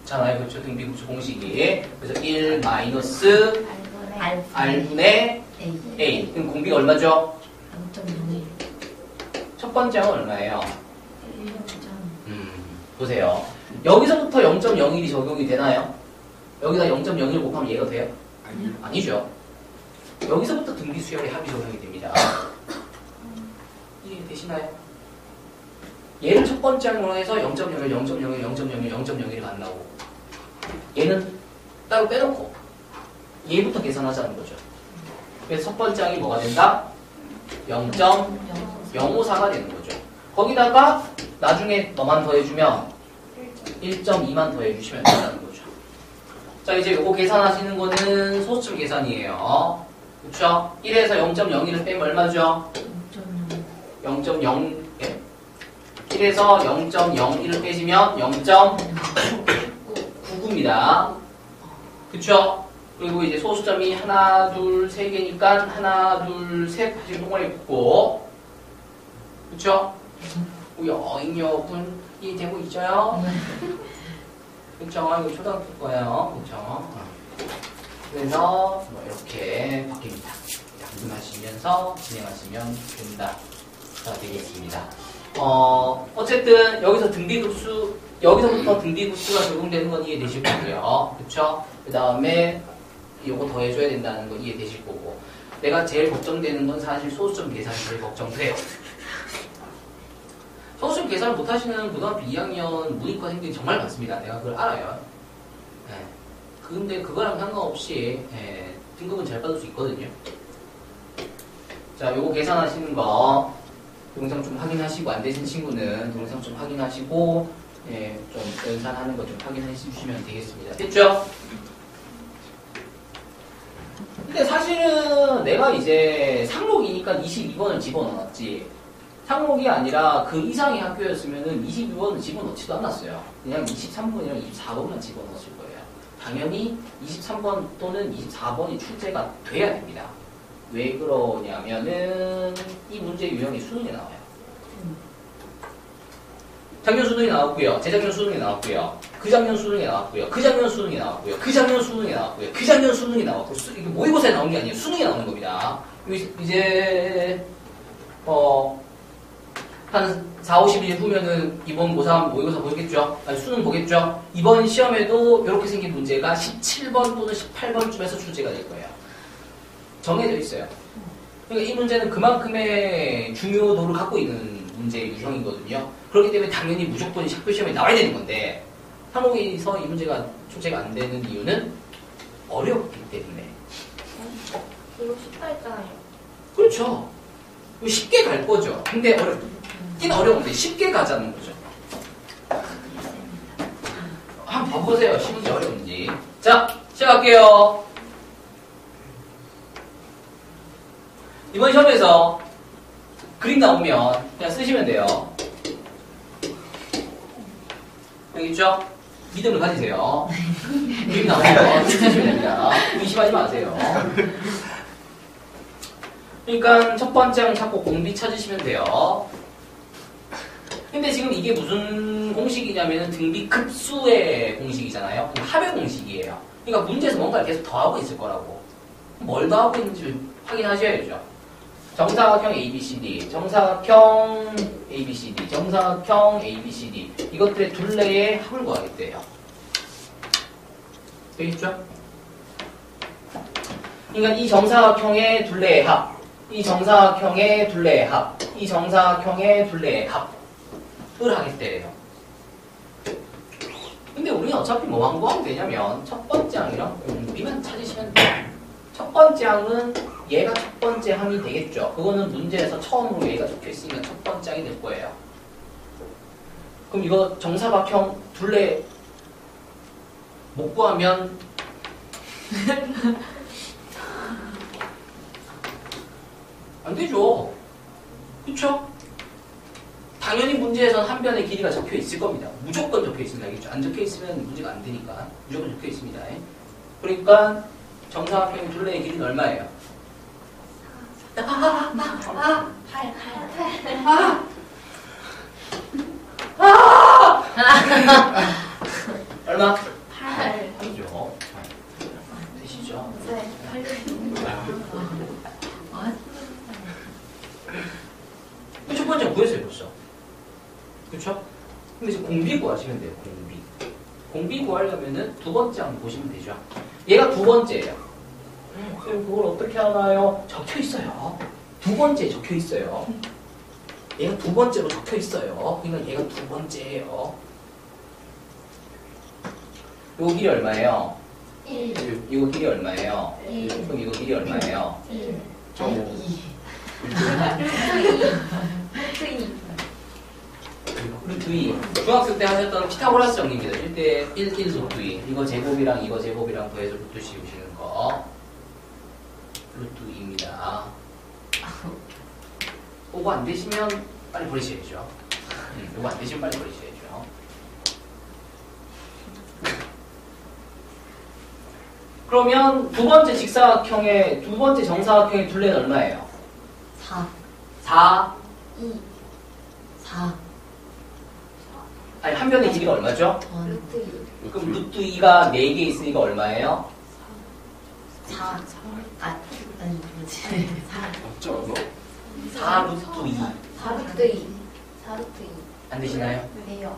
잖아요. 그렇죠. 등비급수 공식이. 그래서 1 마이너스 R분의 A. 그럼 공비가 얼마죠? 0.01 첫 번째는 얼마예요? 1.0 보세요. 여기서부터 0.01이 적용이 되나요? 여기다 0.01 곱하면 얘가 돼요? 아니요. 아니죠. 여기서부터 등비수열의 합이 적용이 됩니다. 이해되시나요? 얘를 첫 번째로 해서 0.01, 0.01, 0.01, 0.01이 만나고 얘는 따로 빼놓고 얘부터 계산하자는 거죠. 그래서 첫 번째 항이 뭐가 된다? 0.054가 되는 거죠. 거기다가 나중에 너만 더해주면 1.2만 더해주시면 된다는 거죠. 자, 이제 요거 계산하시는 거는 소수점 계산이에요. 그쵸? 1에서 0.01을 빼면 얼마죠? 0.0, 예? 1에서 0.01을 빼시면 0.99입니다. 그쵸? 그리고 이제 소수점이 하나, 둘, 세 개니까 하나, 둘, 셋 하시고 동그라미 붙고 그쵸? 우리 어인여분 이해되고 있어요? 그쵸? 이거 초등학교 거예요. 그쵸? 그래서 뭐 이렇게 바뀝니다. 양분하시면서 진행하시면 됩니다. 자, 되겠습니다. 어쨌든 여기서 등비급수 여기서부터 등비급수가 적용되는 건 이해되실 거고요. 그쵸? 그 다음에 요거 더해줘야 된다는 거 이해되실 거고 내가 제일 걱정되는 건 사실 소수점 계산이 제일 걱정돼요. 소수점 계산을 못하시는 고등학교 2학년 문이과생들이 정말 많습니다. 내가 그걸 알아요. 네. 근데 그거랑 상관없이 등급은 잘 받을 수 있거든요. 자, 요거 계산하시는 거 동영상 좀 확인하시고 안 되신 친구는 동영상 좀 확인하시고 좀 연산하는 거 좀 확인해 주시면 되겠습니다. 됐죠? 근데 사실은 내가 이제 상록이니까 22번을 집어넣었지 항목이 아니라 그 이상의 학교였으면은 22번은 집어넣지도 않았어요. 그냥 23번이랑 24번만 집어넣었을 거예요. 당연히 23번 또는 24번이 출제가 돼야 됩니다. 왜 그러냐면은 이 문제 유형이 수능에 나와요. 작년 수능에 나왔고요. 재작년 수능에 나왔고요. 그 작년 수능에 나왔고요. 그 작년 수능에 나왔고요. 그 작년 수능에 나왔고요. 그 작년 수능에 나왔고 이게 모의고사에 나온 게 아니에요. 수능에 나오는 겁니다. 이제 한 4, 50일 후면은 이번 고3 모의고사 보겠죠? 아니 수능 보겠죠? 이번 시험에도 이렇게 생긴 문제가 17번 또는 18번쯤에서 출제가 될 거예요. 정해져 있어요. 그러니까 이 문제는 그만큼의 중요도를 갖고 있는 문제 유형이거든요. 그렇기 때문에 당연히 무조건 학교 시험에 나와야 되는 건데 항목에서 이 문제가 출제가 안 되는 이유는 어렵기 때문에. 이거 쉽다 했잖아요. 그렇죠. 쉽게 갈 거죠. 근데 뛰는 어려운데 쉽게 가자는 거죠. 한번 봐보세요. 쉬운지 어려운지. 자, 시작할게요. 이번 시험에서 그림 나오면 그냥 쓰시면 돼요. 여기 있죠? 믿음을 가지세요. 그림 나오면 쓰시면 됩니다. 의심하지 마세요. 그러니까 첫 번째 항 찾고 공비 찾으시면 돼요. 근데 지금 이게 무슨 공식이냐면 등비 급수의 공식이잖아요. 합의 공식이에요. 그러니까 문제에서 뭔가를 계속 더하고 있을 거라고. 뭘 더하고 있는지 확인하셔야죠. 정사각형 ABCD, 정사각형 ABCD, 정사각형 ABCD 이것들의 둘레의 합을 구하겠대요. 되겠죠? 그러니까 이 정사각형의 둘레의 합, 이 정사각형의 둘레의 합, 이 정사각형의 둘레의 합을 하겠대요. 근데 우리는 어차피 뭐 완구하면 되냐면 첫 번째 항이랑 공비만 찾으시면 돼요. 첫 번째 항은 얘가 첫 번째 항이 되겠죠. 그거는 문제에서 처음으로 얘가 적혀있으니까 첫 번째 항이 될 거예요. 그럼 이거 정사각형 둘레 못 구하면 안 되죠. 그쵸? 당연히 문제에선 한 변의 길이가 적혀 있을 겁니다. 무조건 적혀 있습니다. 알겠죠? 안 적혀 있으면 문제가 안 되니까. 무조건 적혀 있습니다. 그러니까 정사각형 둘레의 길이는 얼마예요? 8. 얼마? 8. 8이죠. 되시죠? 네. 8. 첫 번째 구했어요, 벌써. 그쵸? 근데 이제 공비 구하시면 돼요, 공비. 공비 구하려면은 두 번째 한번 보시면 되죠. 얘가 두 번째예요. 선생님, 그걸 어떻게 하나요? 적혀 있어요. 두 번째 적혀 있어요. 얘가 두 번째로 적혀 있어요. 그러니까 얘가 두 번째예요. 요거 길이 얼마예요? 1. 이거 길이 얼마예요? 1. 그럼 이거 길이 얼마예요? 1. 저 2. 루트 2. 중학생 때 하셨던 피타고라스 정리입니다. 1대 1 루트 2. 이거 제곱이랑 이거 제곱이랑 더해서 루트 씌우시는 거. 루트 2입니다. 이거 안 되시면 빨리 버리셔야죠. 이거 안 되시면 빨리 버리셔야죠. 그러면 두 번째 직사각형의, 두 번째 정사각형의 둘레는 얼마예요? 4. 4. 2. 4. 아니, 한 변의 길이가 얼마죠? 루트 2. 그럼 루트 2가 4개 있으니까 얼마예요? 4. 아니, 뭐지? 4. 맞죠, 이거? 4 루트 2. 4 루트 2. 4 루트 2. 안 되시나요? 왜요?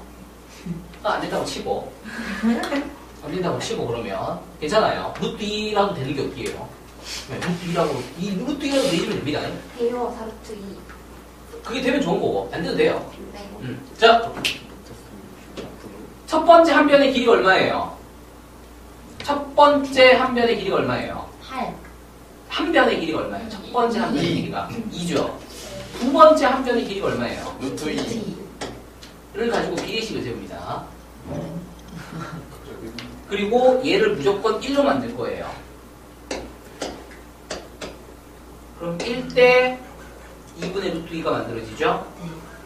안 된다고 치고. 안 된다고 치고 그러면 괜찮아요. 루트 2라도 되는 게 어디예요? 네, 루트 2라고, 이 루트 2라도 내주면 됩니다. 돼요. 4 루트 2. 그게 되면 좋은 거고, 안 돼도 돼요. 네. 자, 첫 번째 한 변의 길이가 얼마예요? 첫 번째 한 변의 길이가 얼마예요? 8. 한 변의 길이가 얼마예요? 첫 번째 한 변의 길이가 2죠. 두 번째 한 변의 길이가 얼마예요? 루트 2. 를 가지고 비례식을 세웁니다. 그리고 얘를 무조건 1로 만들 거예요. 그럼 1대 2분의 루트 2가 만들어지죠?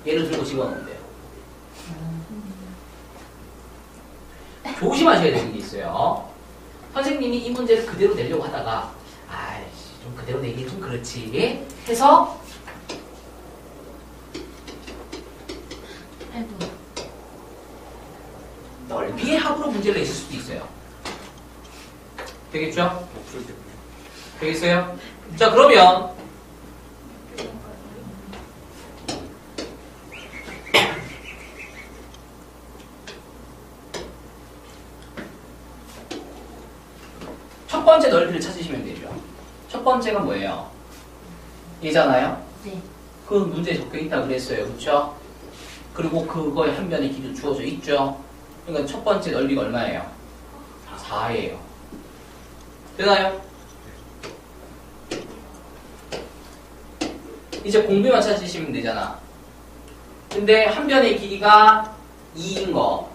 얘를 들고 집어넣으면 돼요. 조심하셔야 되는 게 있어요. 선생님이 이 문제를 그대로 내려고 하다가 아이씨 좀 그대로 내기 좀 그렇지 해서 넓이의 합으로 문제를 내실 수도 있어요. 되겠죠? 되겠어요? 자 그러면 첫 번째 넓이를 찾으시면 되죠. 첫 번째가 뭐예요? 얘잖아요? 네. 그 문제에 적혀 있다 그랬어요. 그렇죠? 그리고 그거의 한 변의 길이도 주어져 있죠. 그러니까 첫 번째 넓이가 얼마예요? 4예요. 되나요? 이제 공비만 찾으시면 되잖아. 근데 한 변의 길이가 2인 거,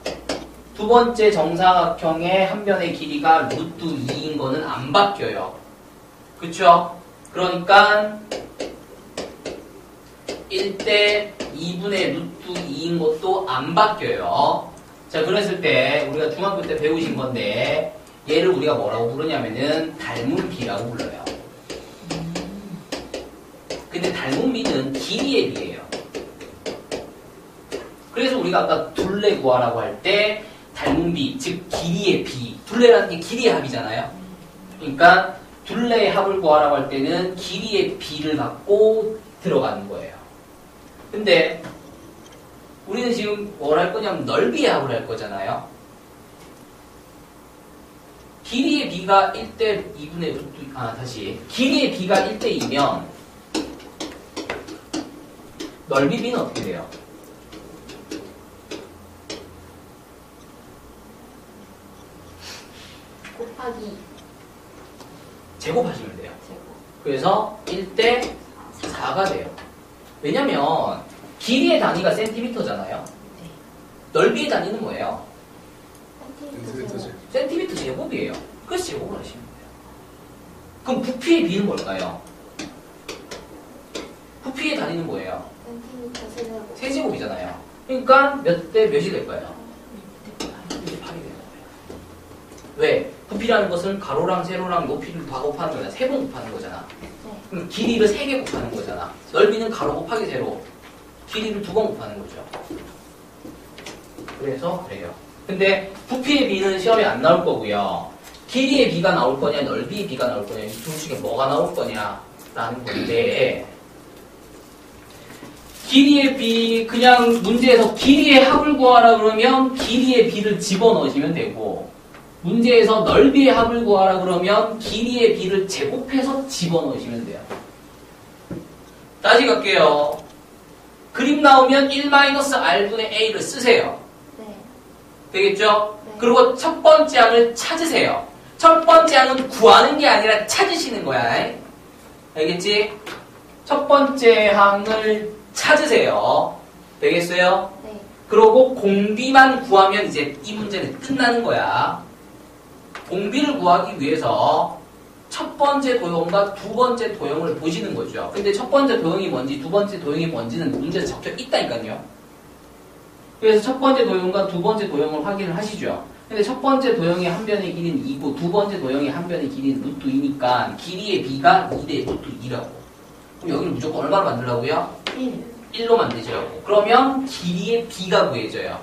두 번째 정사각형의 한 변의 길이가 루트 2인 거는 안 바뀌어요. 그쵸? 그러니까 1대 2분의 루트 2인 것도 안 바뀌어요. 자, 그랬을 때 우리가 중학교 때 배우신 건데 얘를 우리가 뭐라고 부르냐면은 닮은 비라고 불러요. 근데 닮은 비는 길이의 비예요. 그래서 우리가 아까 둘레 구하라고 할 때 닮은 비, 즉 길이의 비, 둘레라는 게 길이의 합이잖아요. 그러니까 둘레의 합을 구하라고 할 때는 길이의 비를 갖고 들어가는 거예요. 근데 우리는 지금 뭘 할 거냐면 넓이의 합을 할 거잖아요. 길이의 비가 1대 2분의 루트, 다시 길이의 비가 1대 2면 넓이 비는 어떻게 돼요? 곱하기 제곱하시면 돼요. 제곱. 그래서 1대 4가 돼요. 왜냐면 길이의 단위가 센티미터잖아요. 네. 넓이의 단위는 뭐예요? 센티미터 제곱. 센티미터 제곱이에요. 그래서 제곱을 하시면 돼요. 그럼 부피의 비는 뭘까요? 부피의 단위는 뭐예요? 센티미터 세제곱. 세제곱이잖아요. 그러니까 몇 대 몇이 될 거예요? 1대 8이 되는 거예요. 왜? 부피라는 것은 가로랑 세로랑 높이를 다 곱하는 거잖아. 3번 곱하는 거잖아. 네. 그럼 길이를 3개 곱하는 거잖아. 넓이는 가로 곱하기 세로. 길이를 2번 곱하는 거죠. 그래서 그래요. 근데 부피의 비는 시험에 안 나올 거고요. 길이의 비가 나올 거냐, 넓이의 비가 나올 거냐, 이 둘 중에 뭐가 나올 거냐라는 건데, 길이의 비, 그냥 문제에서 길이의 합을 구하라 그러면 길이의 비를 집어넣으시면 되고, 문제에서 넓이의 합을 구하라 그러면 길이의 비를 제곱해서 집어넣으시면 돼요. 다시 갈게요. 그림 나오면 1-r분의 a를 쓰세요. 네. 되겠죠? 네. 그리고 첫 번째 항을 찾으세요. 첫 번째 항은 구하는 게 아니라 찾으시는 거야. 알겠지? 첫 번째 항을 찾으세요. 되겠어요? 네. 그러고 공비만 구하면 이제 이 문제는 끝나는 거야. 공비를 구하기 위해서 첫 번째 도형과 두 번째 도형을 보시는 거죠. 근데 첫 번째 도형이 뭔지 두 번째 도형이 뭔지는 문제에 적혀 있다니까요. 그래서 첫 번째 도형과 두 번째 도형을 확인을 하시죠. 근데 첫 번째 도형의 한 변의 길이는 2고 두 번째 도형의 한 변의 길이는 루트 2니까 길이의 b가 2대 루트 2라고. 그럼 여기를 무조건 얼마로 만들라고요? 1로 만드시라고. 그러면 길이의 b가 구해져요.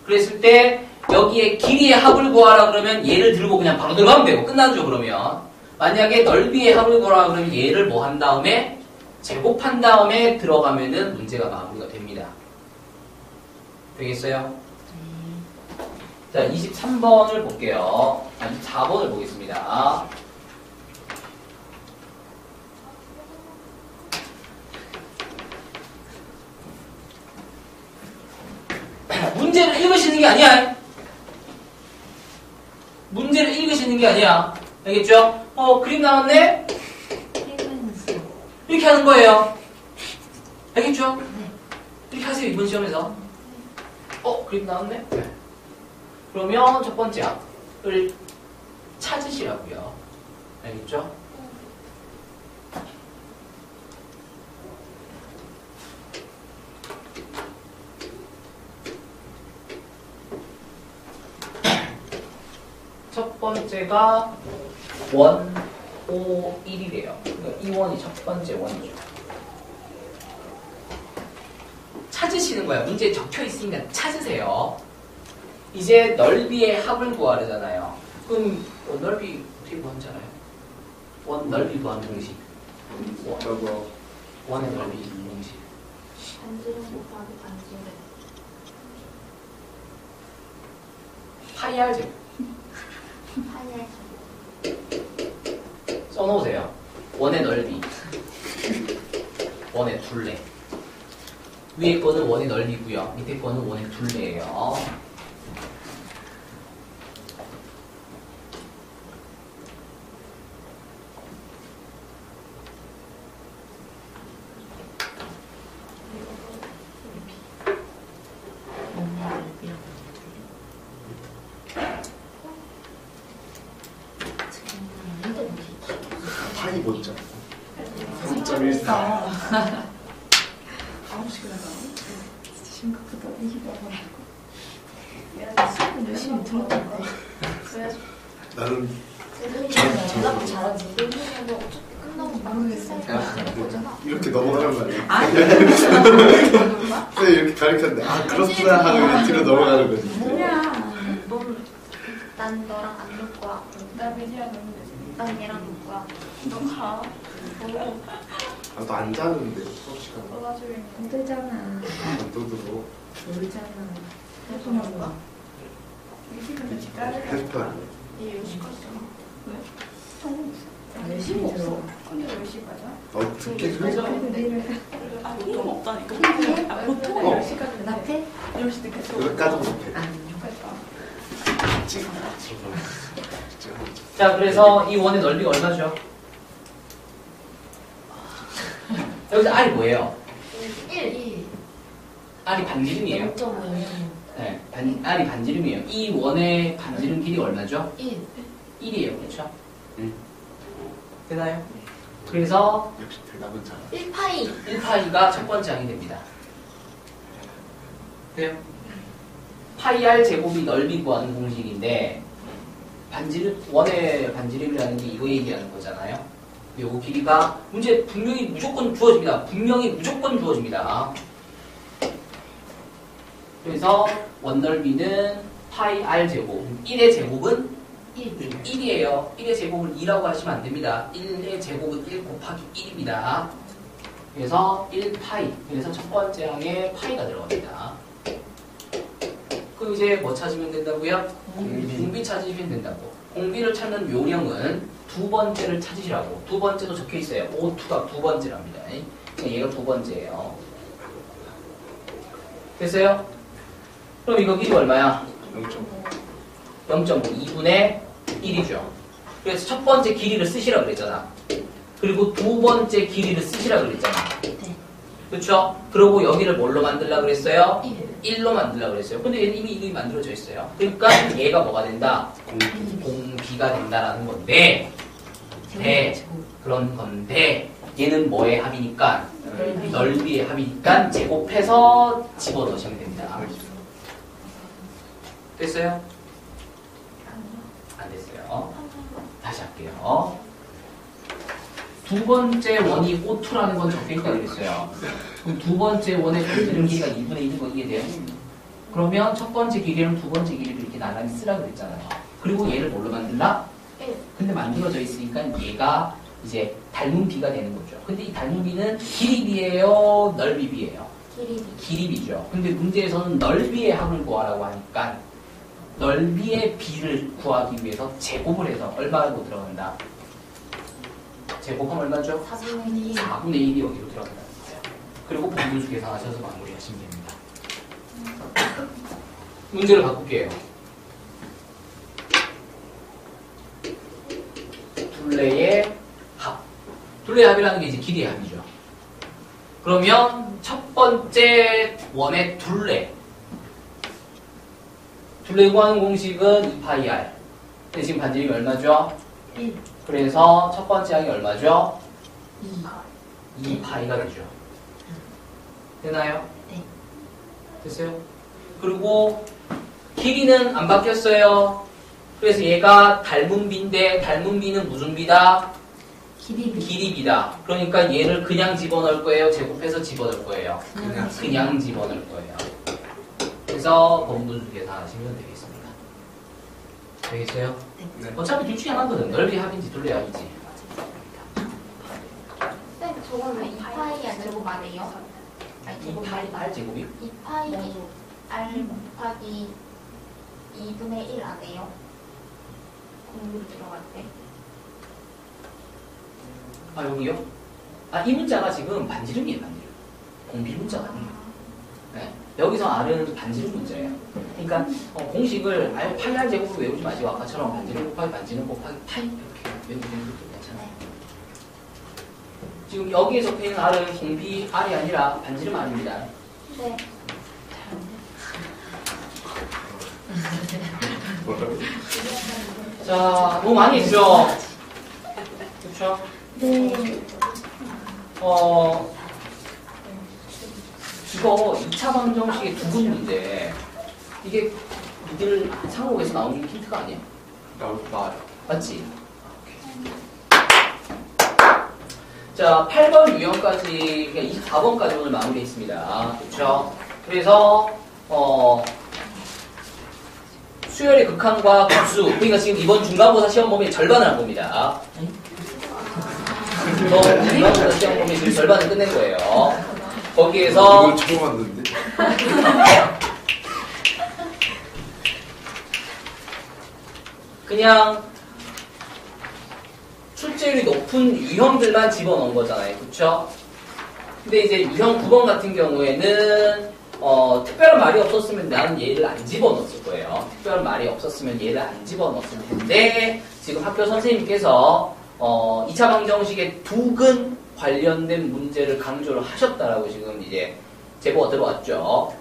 그랬을 때 여기에 길이의 합을 구하라 그러면 얘를 들고 그냥 바로 들어가면 되고 끝나죠. 그러면 만약에 넓이의 합을 구하라 그러면 얘를 뭐 한 다음에 제곱한 다음에 들어가면은 문제가 마무리가 됩니다. 되겠어요? 자, 23번을 볼게요. 24번을 보겠습니다. 문제를 읽으시는 게 아니야. 문제를 읽으시는 게 아니야. 알겠죠? 그림 나왔네? 이렇게 하는 거예요. 알겠죠? 네. 이렇게 하세요, 이번 시험에서. 그림 나왔네? 그러면 첫 번째 합을 찾으시라고요. 알겠죠? 첫 번째가 원, 5, 1이래요. 그러니까 이 원이 첫 번째 원이죠. 찾으시는 거야. 문제에 적혀 있으니까 찾으세요. 이제 넓이의 합을 구하려잖아요. 그럼 넓이 어떻게 구하는지 알아요? 원 넓이 구하는 공식. 원의 넓이 공식. 반지름 곱하기 반지름. 파이 r 제곱. 파이알 써놓으세요. 원의 넓이. 원의 둘레. 위에 거는 원의 넓이고요. 밑에 거는 원의 둘레예요. 파이 못 잡고 3.14 9시간 나가? 진짜 심각하다. 20번 야, 수업 열심히 들었는데. 그래가지고. 나는 대답 잘하지. 대부분 어차피 끝나고 모르겠어. 이렇게 넘어가는 거 아니야? 아니, 네, 이렇게 가르쳤는데 아 그렇구나 하고 그냥 뒤로 넘어가는 거지. 뭐야. 난 너랑 안 놀 거야. 나 민이랑 놀면 되지. 난 얘랑 놀 거야. 너 가. 나도 안 자는데 수업 시간 너 나중에 힘들잖아. 안 떠들어. 놀잖아. 해서 먹는 거야? 미식은 몇 시까지? 해파. 얘 10시 갔잖아. 왜? 열심히 들어. 근데 10시 가자? 너 듣기 그래서 아, 보통 없다니까. 아, 보통은 어. 10시까지. 나한테? 10시 늦겠어. 여기까지 못해. 아, 좋겠다. 지금 자, 그래서 이 원의 넓이가 얼마죠? 여기서 R이 뭐예요? 1. R이 반지름이에요. 0.5. 네, R이 반지름이에요. 이 원의 반지름 길이가 얼마죠? 1. 1이에요. 그렇죠? 되나요? 그래서 역시 대답은 잘. 1파이. 1파이가 첫 번째 항이 됩니다. 돼요? 파이 R 제곱이 넓이 구하는 공식인데 반지름, 원의 반지름이라는 게 이거 얘기하는 거잖아요. 요거 길이가 문제 분명히 무조건 주어집니다. 분명히 무조건 주어집니다. 그래서 원 넓이는 파이 R 제곱. 1의 제곱은 1이에요. 1의 제곱을 2라고 하시면 안 됩니다. 1의 제곱은 1 곱하기 1입니다. 그래서 1파이. 그래서 첫 번째 항에 파이가 들어갑니다. 그럼 이제 뭐 찾으면 된다고요? 공비 찾으시면 된다고. 공비를 찾는 요령은 두 번째를 찾으시라고. 두 번째도 적혀 있어요. O2가 두 번째랍니다. 얘가 두 번째예요. 됐어요? 그럼 이거 길이 얼마야? 0.5. 2분의 1이죠. 그래서 첫 번째 길이를 쓰시라 그랬잖아. 그리고 두 번째 길이를 쓰시라 그랬잖아. 그렇죠? 그리고 여기를 뭘로 만들려고 그랬어요? 1로 만들려고 그랬어요. 근데 얘는 이미 이름이 만들어져 있어요. 그러니까 얘가 뭐가 된다? 공비가 된다라는 건데, 그런 건데, 얘는 뭐의 합이니까? 넓이의 합이니까 제곱해서 집어넣으시면 됩니다. 됐어요? 안 됐어요. 다시 할게요. 두 번째 원이 O2라는 건 적혀있다 그랬어요. 그럼 두 번째 원의 반지름 길이가 2분의 1인 거 이해돼요? 그러면 첫 번째 길이랑 두 번째 길이를 이렇게 나란히 쓰라 그랬잖아요. 그리고 얘를 뭘로 만들라? 근데 만들어져 있으니까 얘가 이제 닮은 비가 되는 거죠. 근데 이 닮은 비는 길이 비예요? 넓이 비예요? 길이 비죠. 근데 문제에서는 넓이의 합을 구하라고 하니까 넓이의 비를 구하기 위해서 제곱을 해서 얼마로 들어간다? 제곱하면 얼마죠? 4분의 4분의 1이 여기로 들어간다는 거예요. 그리고 분분수 계산하셔서 마무리하시면 됩니다. 문제를 바꿀게요. 둘레의 합. 둘레의 합이라는 게 이제 길이의 합이죠. 그러면 첫 번째 원의 둘레. 둘레 구하는 공식은 2파이 r. 근데 지금 반지름이 얼마죠? 1. 그래서 첫 번째 항이 얼마죠? 2파이가 되죠. 되나요? 네. 됐어요? 그리고 길이는 안 바뀌었어요. 그래서 얘가 닮은 비인데 닮은 비는 무슨 비다? 길이 길이비다. 그러니까 얘를 그냥 집어넣을 거예요? 제곱해서 집어넣을 거예요? 그냥 집어넣을 거예요. 그래서 번분수 계산하시면 되겠습니다. 되겠어요? 네. 어차피 둘 중에 하나거든. 넓이 합인지 둘레 합인지. 쌤, 저건 왜 2파이 안 제곱 안 해요? 아니, 제곱 2파이 R 제곱이? 2파이 R 곱하기 2분의 1 안 해요? 공부로 들어갈 때. 아, 여기요? 아, 이 문자가 지금 반지름이에요, 반지름. 공비 문자가 아니에요. 네. 여기서 R은 반지름 문자예요. 그러니까 공식을 아예 파이 R 제곱으로 외우지 마시고 아까처럼 반지름 곱하기 반지름 곱하기 파이 이렇게 외우면 괜찮아요. 지금 여기에 적혀있는 R은 공비 R이 아니라 반지름 R입니다. 네. 뭐라고? 자, 너무 많이 했죠? 그렇죠? 네. 이거 2차 방정식의 두근인데 이게 니들 상호에서 나오는 힌트가 아니야? 나와요. 맞지? 자, 8번 유형까지, 그러니까 24번까지 오늘 마무리했습니다. 그렇죠? 그래서 수열의 극한과 급수, 그러니까 지금 이번 중간고사 시험 범위의 절반을 한 겁니다. 이번 중간고사 시험 범위 지금 절반을 끝낸 거예요. 거기에서 이걸 처음 왔는데. 그냥 출제율이 높은 유형들만 집어넣은 거잖아요. 그쵸? 근데 이제 유형 9번 같은 경우에는 특별한 말이 없었으면 나는 얘를 안 집어넣었을 거예요. 특별한 말이 없었으면 얘를 안 집어넣었을 텐데 지금 학교 선생님께서 2차 방정식의 두근 관련된 문제를 강조를 하셨다라고 지금 이제 제보가 들어왔죠.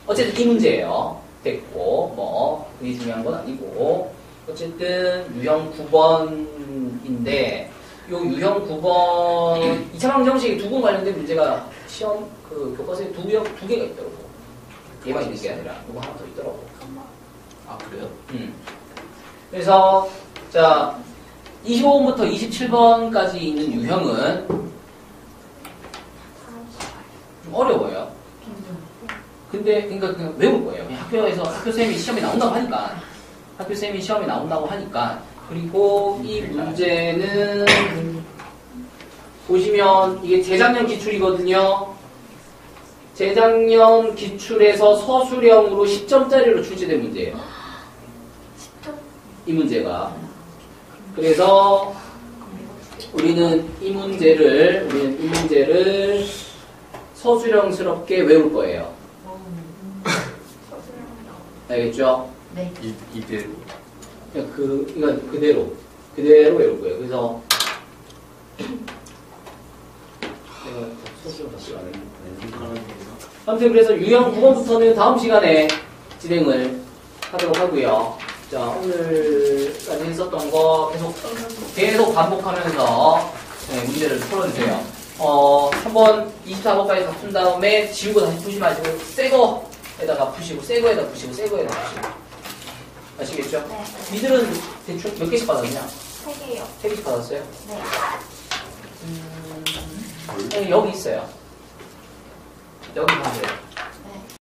어쨌든 이 문제예요. 됐고 뭐 그게 중요한 건 아니고 어쨌든 유형 9번인데 요 유형 9번 2차 방정식의 두근 관련된 문제가 시험 그 교과서에 두 개가 있더라고. 얘만 있는 게 아니라 이거 하나 더 있더라고. 아 그래요? 그래서 자 25번부터 27번까지 있는 유형은 좀 어려워요. 근데 그러니까 그냥 외울 거예요. 그냥 학교 선생님이 시험에 나온다고 하니까 그리고 이 문제는 보시면 이게 재작년 기출이거든요. 재작년 기출에서 서술형으로 10점짜리로 출제된 문제예요. 10점? 이 문제가. 그래서 우리는 이 문제를 서술형스럽게 외울 거예요. 알겠죠? 네. 이대로. 이건 그대로 외울 거예요. 그래서 내가 서술형 다시 안 했는데. 아무튼 그래서 유형 9번부터는 다음 시간에 진행을 하도록 하고요. 자, 오늘까지 했었던 거 계속 반복하면서 문제를 풀어주세요. 한번 24번까지 다 푼 다음에 지우고 다시 푸지 마시고 새 거에다가 푸시고 새 거에다 푸시고 새 거에다 푸시고 아시겠죠? 네. 니들은 대충 몇 개씩 받았냐? 3개요. 3개씩 받았어요? 네. 여기 있어요. 여기 가세요.